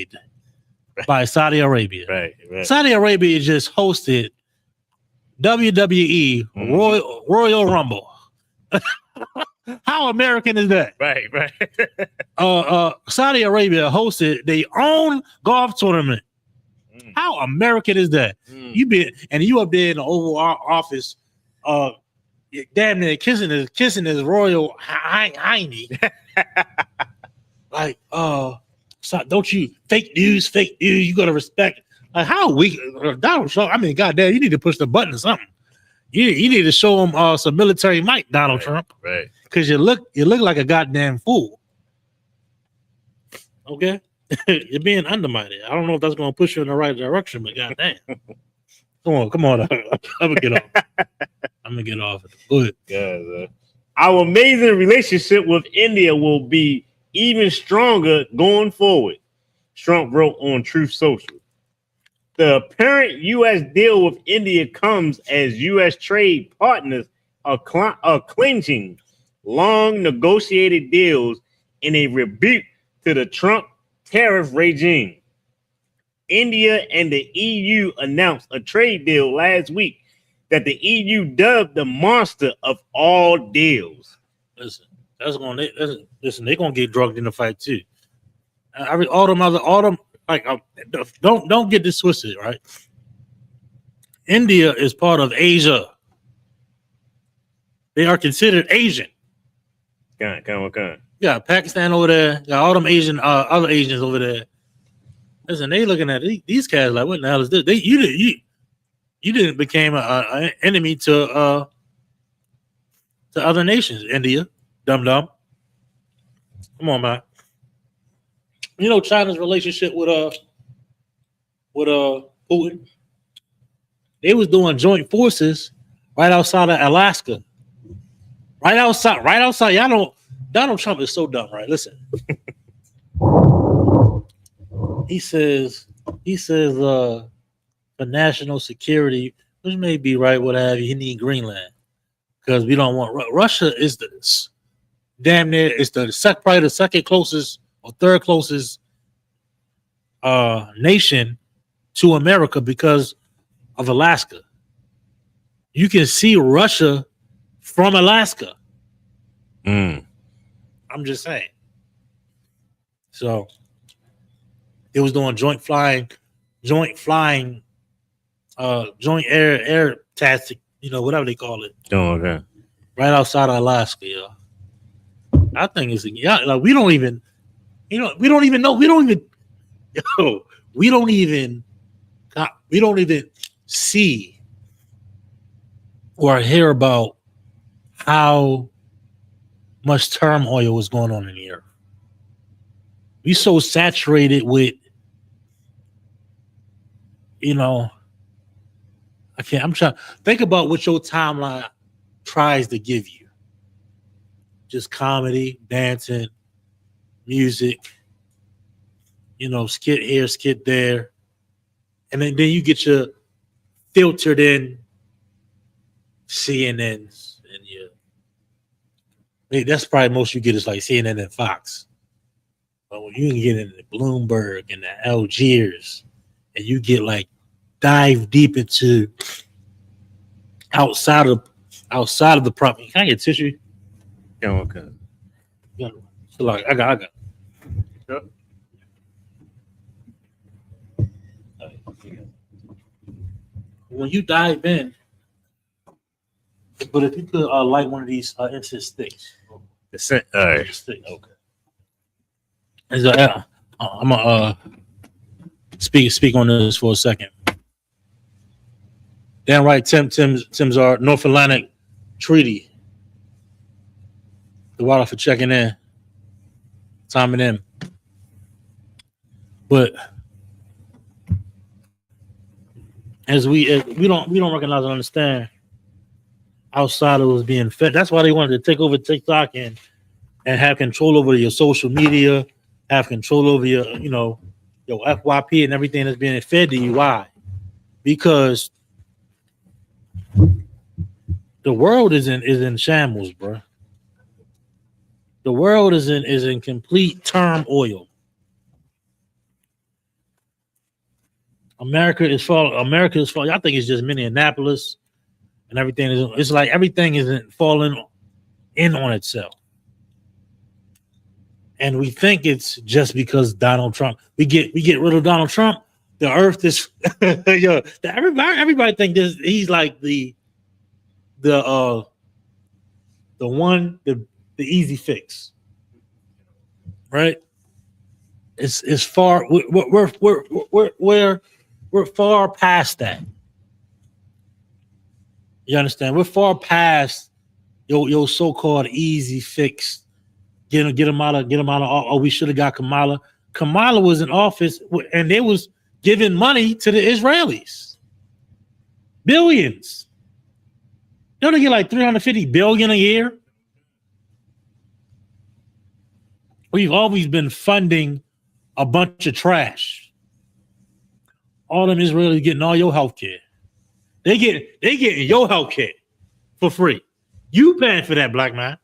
by Saudi Arabia. Right. Saudi Arabia just hosted WWE Royal Rumble. How American is that? Right. Saudi Arabia hosted their own golf tournament. How American is that? You up there in the Oval Office, damn near kissing his royal hiney. Like, so don't you fake news, you gotta respect. Like, how weak Donald Trump? I mean, goddamn, you need to push the button or something. You need to show him some military might, Donald Trump. Right. Because you look like a goddamn fool. Okay? You're being undermined. I don't know if that's gonna push you in the right direction, but goddamn. Come on. I'm gonna get off it. Good. Yeah, our amazing relationship with India will be even stronger going forward, Trump wrote on Truth Social. The apparent U.S. deal with India comes as U.S. trade partners are clinching long negotiated deals in a rebuke to the Trump tariff regime. India and the EU announced a trade deal last week that the EU dubbed the monster of all deals. Listen, they're gonna get drugged in the fight too. Don't get this twisted, right? India is part of Asia. They are considered Asian. Come on. Yeah, Pakistan over there. Got all them other Asians over there. Listen, they looking at these cats like, what the hell is this? You didn't became an enemy to other nations. India, dumb. Come on, man. You know China's relationship with Putin. They was doing joint forces right outside of Alaska. Right outside. Y'all know Donald Trump is so dumb, right? Listen. He says for national security, which may be right, what have you, he need Greenland. Because we don't want Russia is the damn near it's probably the second closest or third closest nation to America because of Alaska. You can see Russia from Alaska. I'm just saying. So it was doing joint air tactic, whatever they call it. Oh, okay. Right outside of Alaska, I think it's like we don't even know. We don't even We don't even see or hear about how much turmoil is going on in the earth. We so saturated with, I'm trying think about what your timeline tries to give you. Just comedy, dancing, music, skit here, skit there. And then you get your filtered in CNNs and that's probably most you get is like CNN and Fox. But when you can get into Bloomberg and the Algiers and you get like dive deep into outside of the property. Can I get tissue? Yeah, okay. Yeah. So like I got. Sure. When you dive in, but if you could light one of these instant sticks. All right. Stick, okay. I'm gonna speak on this for a second. Damn right, Tim's our North Atlantic Treaty. The water for checking in, timing in. But as we don't recognize and understand, outside of us being fed. That's why they wanted to take over TikTok and have control over your social media, have control over your your FYP and everything that's being fed to you. Why? Because the world is in shambles, bro. The world is in complete turmoil. America is falling. I think it's just Minneapolis, and everything is. It's like everything isn't falling in on itself, and we think it's just because Donald Trump. We get rid of Donald Trump. The earth is. Everybody think this. He's like the easy fix, right? It's far. We're far past that. You understand? We're far past your so-called easy fix. Get them out of. Oh, we should have got Kamala. Kamala was in office and they was giving money to the Israelis. Billions. Don't they get like 350 billion a year? We've always been funding a bunch of trash. All them Israelis getting all your health care. They getting your health care for free. You paying for that, black man.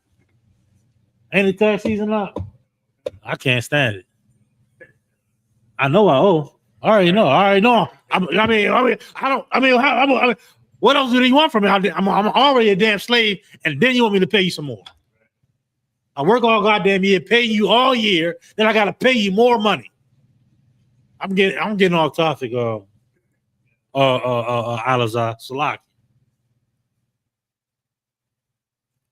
Ain't the tax season up? I can't stand it. I know I owe. I already know. What else do you want from me? I'm already a damn slave, and then you want me to pay you some more. I work all goddamn year, pay you all year, then I gotta pay you more money. I'm getting off topic. Alazar Salaki.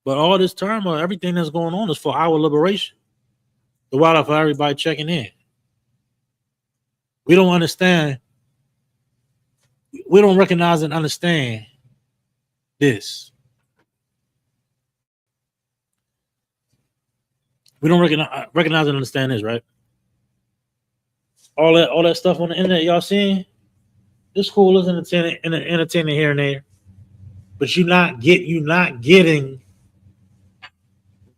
But all this turmoil, everything that's going on is for our liberation. The water for everybody checking in. We don't understand. We don't recognize and understand this. We don't recognize and understand this, right? All that stuff on the internet y'all seeing, it's cool, it's entertaining here and there, but you're not getting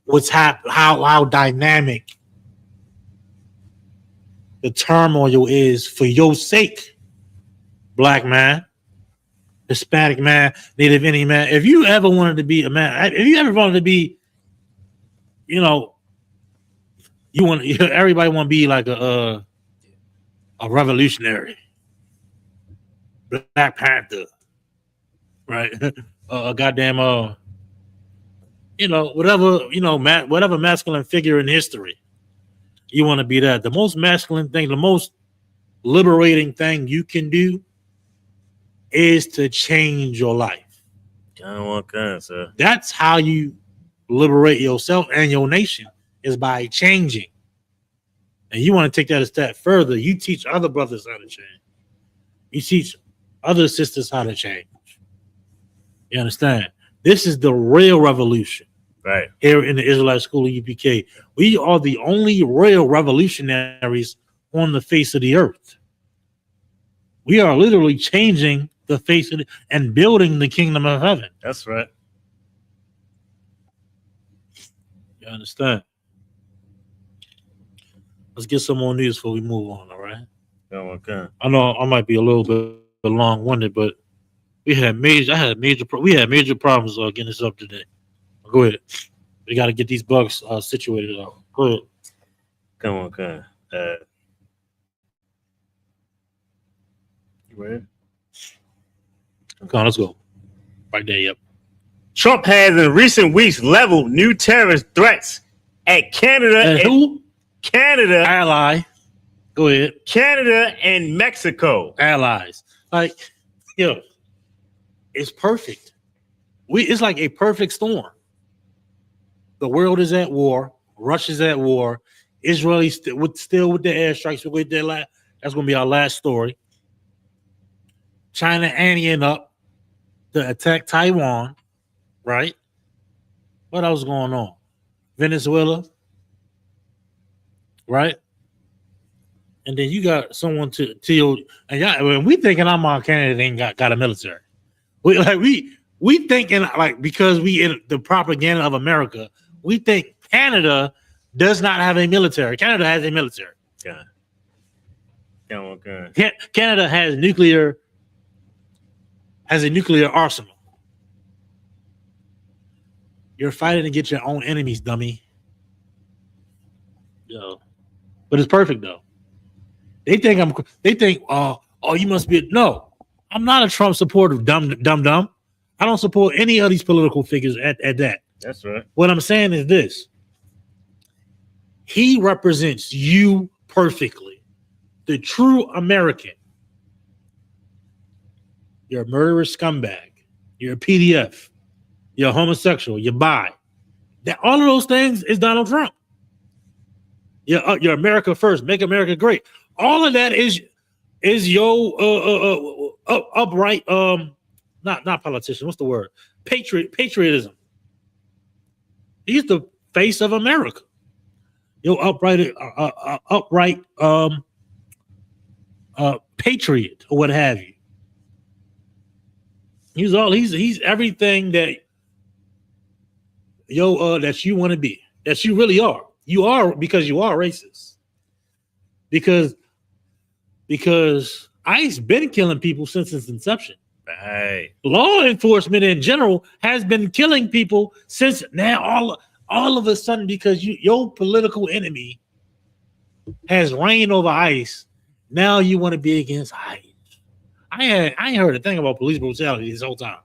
what's how dynamic the turmoil is for your sake, black man, Hispanic man, Native Indian man. If you ever wanted to be a man, if you ever wanted to be, everybody want to be like a revolutionary, Black Panther, right? A goddamn whatever masculine figure in history. You want to be that. The most masculine thing, the most liberating thing you can do is to change your life. Sir. That's how you liberate yourself and your nation, is by changing. And you want to take that a step further. You teach other brothers how to change. You teach other sisters how to change. You understand? This is the real revolution. Right. Here in the Israelite School of UPK. We are the only real revolutionaries on the face of the earth. We are literally changing the face of and building the kingdom of heaven. That's right. You understand? Let's get some more news before we move on, all right? Oh, okay. I know I might be a little bit long-winded, but we had major problems getting this up today. Go ahead. We got to get these bugs situated out. Go ahead. Come on. You ready? Come on, let's go. Right there, yep. Trump has in recent weeks leveled new terrorist threats at Canada And who? Canada, Ally. Go ahead. Canada and Mexico. Allies. Like, yo, it's perfect. It's like a perfect storm. The world is at war. Russia's at war. Israel still with the airstrikes. That's going to be our last story. China anteing up to attack Taiwan, right? What else going on? Venezuela, right? And then you got someone to and y'all, we thinking our Canada ain't got a military. We thinking like because we in the propaganda of America, we think Canada does not have a military. Canada has a military. God. Okay. Canada has a nuclear arsenal. You're fighting to get your own enemies, dummy. Yo. But it's perfect though. They think you must be no. I'm not a Trump supporter, dumb. I don't support any of these political figures at that. That's right. What I'm saying is this. He represents you perfectly. The true American. You're a murderous scumbag. You're a PDF. You're a homosexual. You're bi. All of those things is Donald Trump. You're America first. Make America great. All of that is your upright not politician. What's the word? Patriotism. He's the face of America. Your upright patriot or what have you. He's everything that that you want to be, that you really are. You are because you are racist. Because ICE been killing people since its inception. Right. Law enforcement in general has been killing people since now. All of a sudden, because your political enemy has reigned over ICE, now you want to be against ICE. I ain't heard a thing about police brutality this whole time.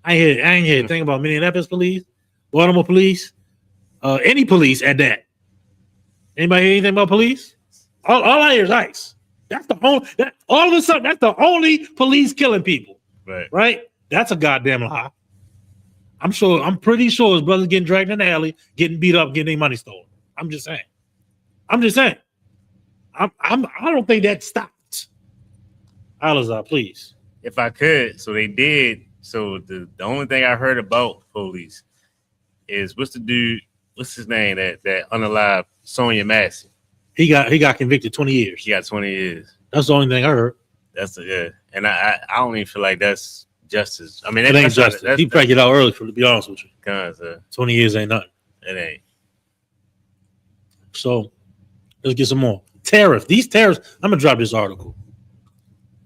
I ain't heard a thing about Minneapolis police, Baltimore police, any police at that. Anybody hear anything about police? All I hear is ICE. That's the only. All of a sudden, that's the only police killing people. Right? That's a goddamn lie. I'm pretty sure his brother's getting dragged in the alley, getting beat up, getting their money stolen. I'm just saying. I don't think that stopped. Alazar, please. If I could, so they did. So the only thing I heard about police is what's his name that unalived Sonia Massey. He got convicted 20 years. He got 20 years. That's the only thing I heard. And I don't even feel like that's justice. I mean, it ain't justice. He probably get out early, to be honest with you. 20 years ain't nothing. It ain't. So let's get some more. Tarrif. These tariffs, I'm gonna drop this article.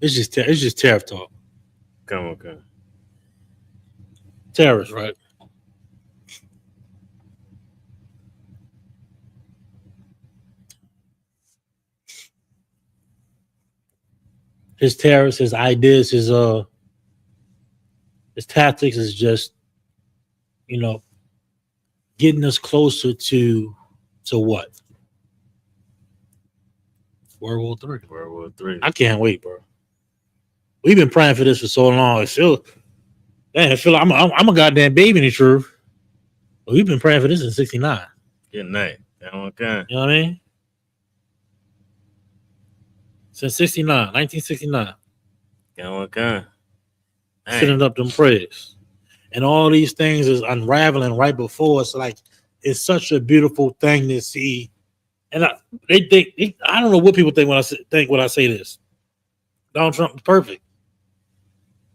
It's just tariff talk. Come on. Tariffs, right? His tariffs, his ideas, his tactics is just, getting us closer to what? World War III. I can't wait, bro. We've been praying for this for so long. I feel like I'm a goddamn baby in the truth. But we've been praying for this in '69. Good night. Okay. You know what I mean? since 1969. Okay. Sending up them prayers. And all these things is unraveling right before us. Like, it's such a beautiful thing to see. And I don't know what people think when I say this. Donald Trump is perfect.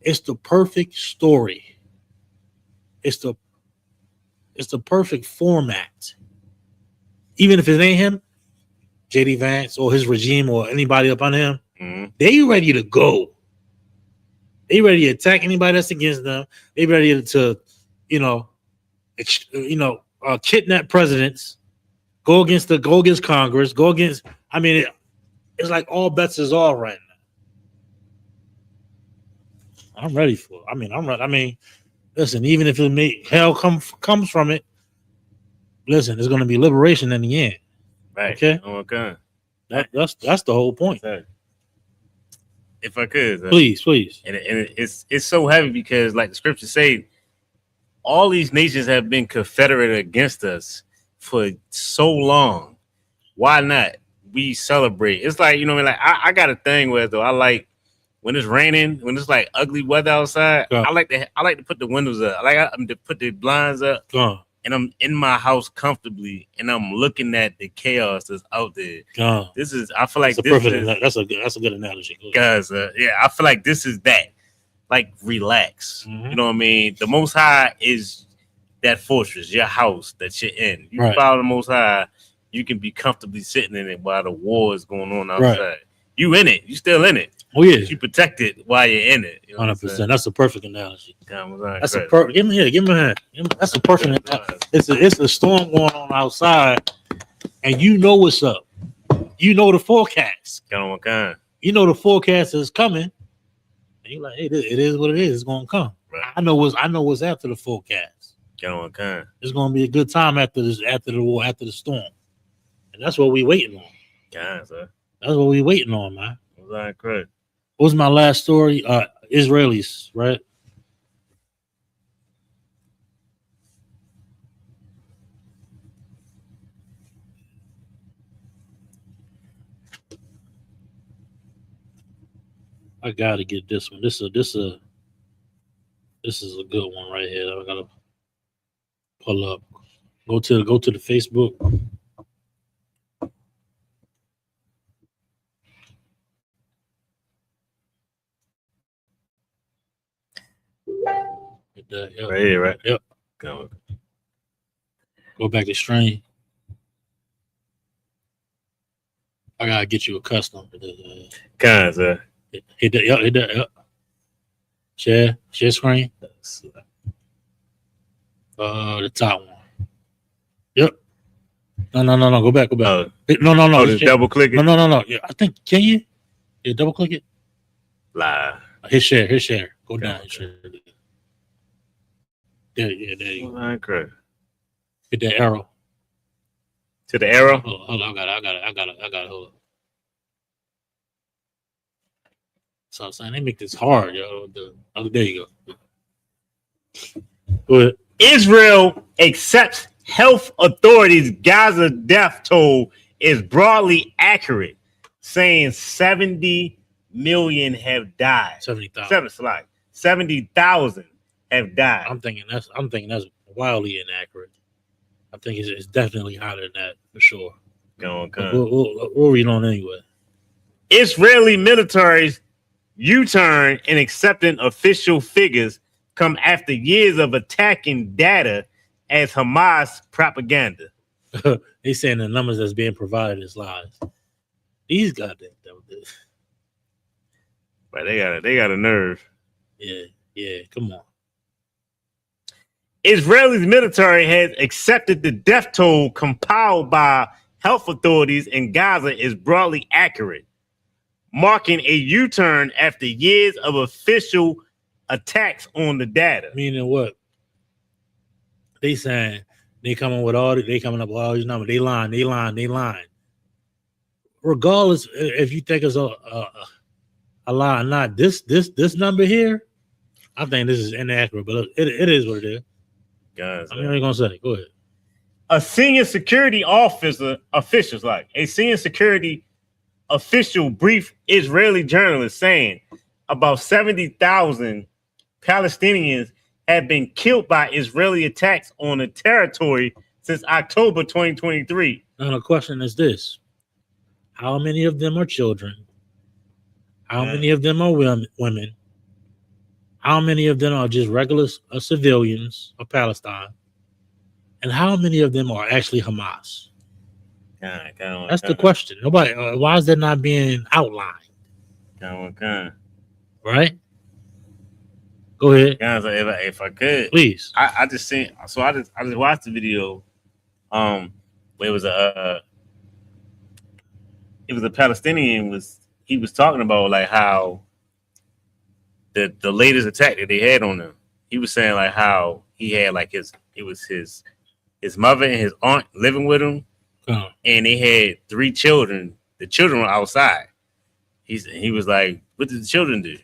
It's the perfect story. It's the perfect format. Even if it ain't him, JD Vance or his regime or anybody up on him, they ready to go. They ready to attack anybody that's against them. They ready to, kidnap presidents, go against Congress, go against. I mean, it's like all bets is off right now. I'm ready for it. I'm ready. I mean, listen, even if hell comes from it, listen, it's going to be liberation in the end. Right. Okay. Okay. That's the whole point. If I could, please. And it's so heavy because, like the scriptures say, all these nations have been confederate against us for so long. Why not? We celebrate. It's like, I got a thing where though I like when it's raining, when it's like ugly weather outside. I like to put the windows up. I like to put the blinds up. And I'm in my house comfortably, and I'm looking at the chaos that's out there. I feel like that's a good analogy, guys. I feel like this is that. Like, relax. You know what I mean? The Most High is that fortress, your house that you're in. You follow the Most High, you can be comfortably sitting in it while the war is going on outside. Right. You in it. You still in it. Oh yeah. You protected while you're in it. 100%. That's a perfect analogy. That's a perfect. Give me a hand. That's a perfect. It's a storm going on outside, and you know what's up. You know the forecast. You know the forecast is coming, and you're like, hey, it is what it is. It's gonna come. Right. I know what's after the forecast. It's gonna be a good time after the war, after the storm, and that's what we waiting on. That's what we waiting on, man. Correct. What was my last story? Israelis, right? I gotta get this one. This is a good one right here. I gotta pull up. Go to the Facebook. Yep. Right here, right? Yep. Go back to stream. I gotta get you a custom for this. Hit that. Yep. Share screen. The top one. Yep. No. Go back. No. Just double click it. No. Yeah, I think can you? Yeah, double click it. Live. Hit share. Go down. There you go. Correct. Hit that arrow. To the arrow? Hold on, I got it. Hold on. So I'm saying they make this hard, yo. There you go. Go ahead. Israel accepts health authorities' Gaza death toll is broadly accurate, saying 70 million have died. 70,000. 70,000 have died. I'm thinking that's wildly inaccurate. I think it's definitely higher than that for sure. We'll read on anyway. Israeli military's U-turn in accepting official figures come after years of attacking data as Hamas propaganda. They saying the numbers that's being provided is lies. These goddamn devils. But they got a nerve. Yeah, come on. Israel's military has accepted the death toll compiled by health authorities in Gaza is broadly accurate, marking a U-turn after years of official attacks on the data. Meaning what? They saying they coming up with all these numbers. They lying. Regardless if you think it's a lie or not, this number here, I think this is inaccurate, but it is what it is. Guys, I mean, what are you gonna say? Go ahead. A senior security officials like a senior security official brief Israeli journalist saying about 70,000 Palestinians have been killed by Israeli attacks on the territory since October 2023. Now the question is this: how many of them are children? How many of them are women? How many of them are just regular civilians of Palestine? And how many of them are actually Hamas? That's the question. Nobody. Why is that not being outlined? Right? Go ahead. Guys, if I could, Please. I just seen. So I just watched the video. Where it was a Palestinian he was talking about like how the latest attack that they had on him. He was saying like how he had like his mother and his aunt living with him, and they had 3 children. The children were outside. He was like, what did the children do?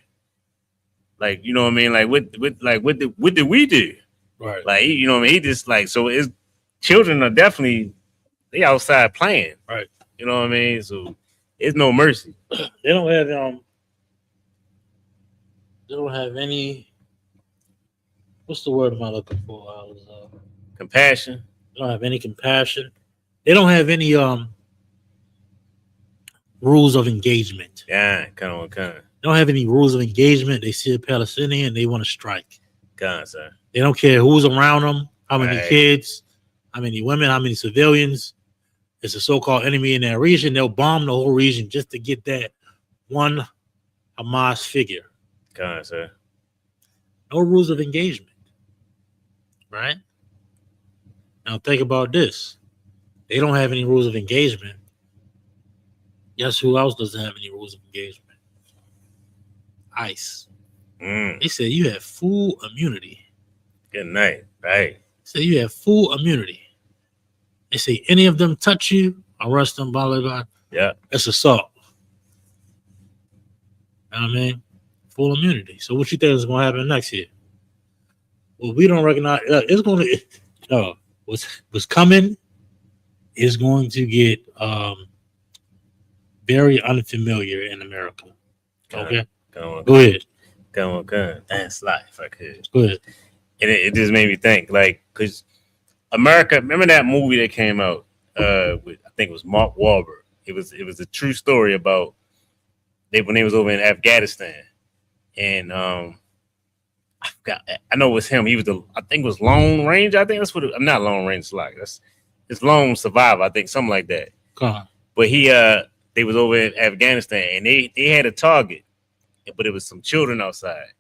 Like, you know what I mean? Like what did we do? Right. Like, you know what I mean? He just like, so his children are definitely they outside playing. Right. You know what I mean? So it's no mercy. They don't have any. What's the word am I looking for? Compassion. They don't have any compassion. They don't have any rules of engagement. Yeah, come on. They don't have any rules of engagement. They see a Palestinian, they want to strike. Sir. They don't care who's around them, how many Right. kids, how many women, how many civilians. It's a so-called enemy in that region. They'll bomb the whole region just to get that one Hamas figure. Sir. No rules of engagement. Right? Now think about this. They don't have any rules of engagement. Guess who else doesn't have any rules of engagement? ICE. They said you have full immunity. Good night. Right. Say you have full immunity. They say any of them touch you, arrest them, blah, blah, blah. Yeah. That's assault. You know what I mean? Full immunity. So what you think is going to happen next year? Well, we don't recognize. It's going to. What's coming is going to get very unfamiliar in America. Okay? Go ahead. Go on. That's life, if I could. Go ahead. And it just made me think, like, because America, remember that movie that came out with, I think it was Mark Wahlberg. It was a true story about when they was over in Afghanistan. And I know it was him. He was I think it was Lone Ranger. I think that's what I'm not Lone Ranger, like it's Lone Survivor, I think, something like that. But they was over in Afghanistan and they had a target, but it was some children outside.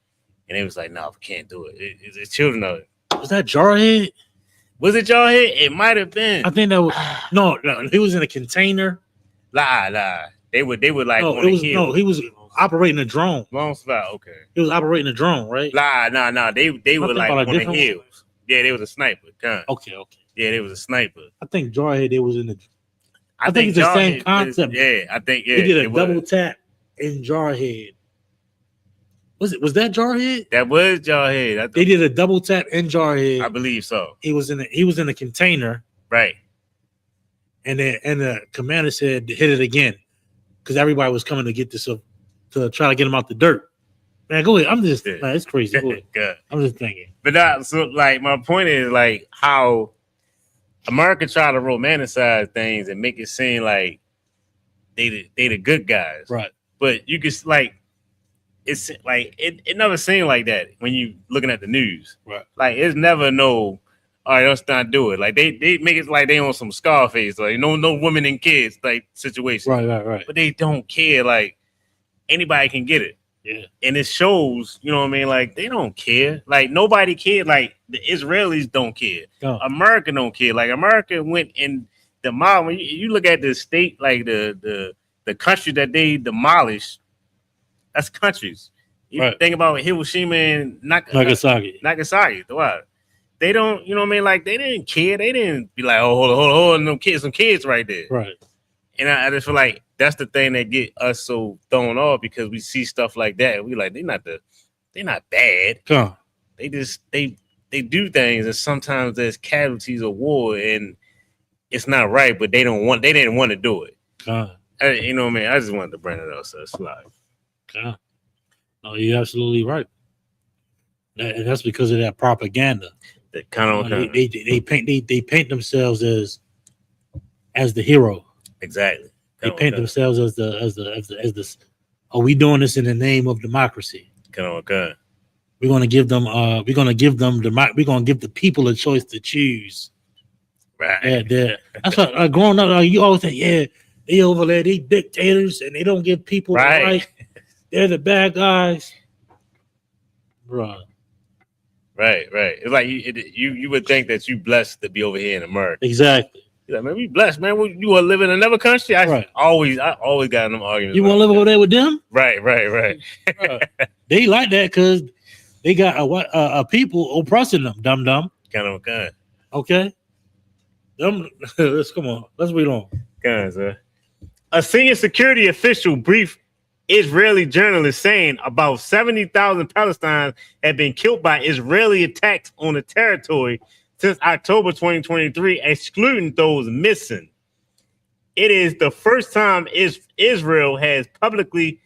And they was like, no, we can't do it. It's children out. Was that Jarhead? Was it Jarhead? It might have been. I think that was no. He was in a container. Lie. They would like no, on the hill. No, he was operating a drone. Long spot, okay. He was operating a drone, right? Lie, no. They were like on the hills. One. Yeah, they was a sniper. Okay. Yeah, they was a sniper. I think Jarhead, they was in the. I think it's the same concept. I think He did a double tap in Jarhead. Was that Jarhead? That was Jarhead. They did a double tap in Jarhead. I believe so. He was in a container, right? And the commander said hit it again because everybody was coming to get this to try to get him out the dirt. Man, go ahead. I'm just man, it's crazy. Good. I'm just thinking. But so like my point is like how America try to romanticize things and make it seem like they the good guys, right? But you can like. It's like it never seemed like that when you looking at the news. Right. Like it's never all right, let's not do it. Like they make it like they on some Scarface, like no women and kids like situation. Right. But they don't care. Like anybody can get it. Yeah. And it shows, you know what I mean? Like they don't care. Like nobody cared. Like the Israelis don't care. No. America don't care. Like America went in the mob. When you look at the state, like the country that they demolished. That's countries. You think about Hiroshima and Nagasaki. Wow. They don't, you know what I mean? Like they didn't care. They didn't be like, oh, hold on, some kids right there. Right. And I just feel like that's the thing that get us so thrown off because we see stuff like that. We like they're not bad. They just they do things and sometimes there's casualties of war and it's not right, but they didn't want to do it. You know what I mean? I just wanted to bring it up, so it's live. Yeah. No, you're absolutely right. And that's because of that propaganda. They kind of They paint themselves as the hero. exactly. They paint themselves as the. Are we doing this in the name of democracy? We're going to give them. We're going to give the people a choice to choose. Right. Yeah, that's what growing up. You always think, yeah, they over there, they dictators, and they don't give people the right. They're the bad guys, bro. Right. It's like you would think that you blessed to be over here in America. Exactly. You're like, man, we blessed, man. You want to live in another country? I always got in them arguments. You want to live over there with them? Right. They like that because they got a people oppressing them. Dumb. Kind. Okay. Let's come on. Let's read on. Sir. A senior security official briefed Israeli journalists saying about 70,000 Palestinians have been killed by Israeli attacks on the territory since October 2023, excluding those missing. It is the first time Israel has publicly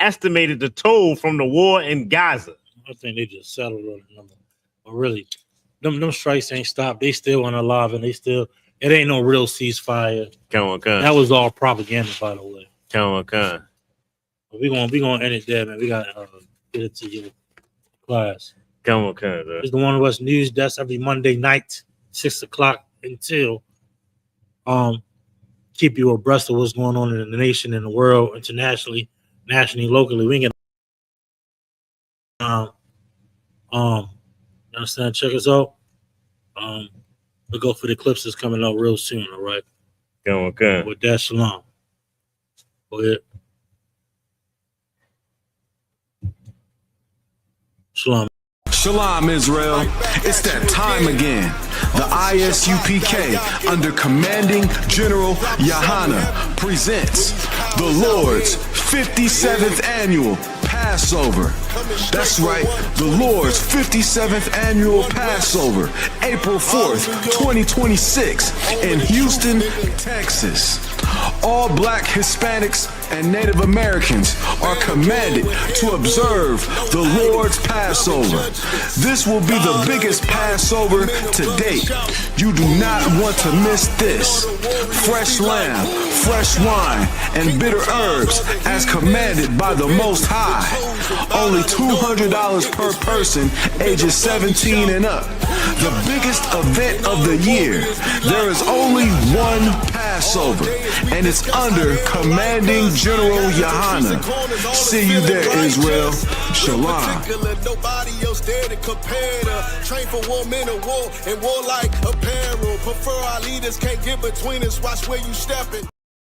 estimated the toll from the war in Gaza. I think they just settled on a number. But really, them strikes ain't stopped. They still alive, and it ain't no real ceasefire. Come. That was all propaganda, by the way. Come. But we gonna end it there, man. We gotta get it to your class. Come. It's the One West News Desk every Monday night, 6:00 until keep you abreast of what's going on in the nation, in the world, internationally, nationally, locally. We ain't gonna understand. Check us out. We'll go for the clips that's coming out real soon. All right. Come. With that, shalom. Go ahead. Shalom. Shalom, Israel. It's that time again. The ISUPK, under Commanding General Yahana, presents the Lord's 57th Annual Passover. That's right, the Lord's 57th Annual Passover, April 4th, 2026, in Houston, Texas. All Black, Hispanics, and Native Americans are commanded to observe the Lord's Passover. This will be the biggest Passover to date. You do not want to miss this. Fresh lamb, fresh wine, and bitter herbs as commanded by the Most High. Only $200 per person, ages 17 and up. The biggest event of the year. There is only one Passover, and it's under Commanding General Yahana. See you there, Israel. Shalom. Nobody else there to compare to. Train for war, men of war, and warlike apparel. Prefer our leaders can't get between us. Watch where you stepping.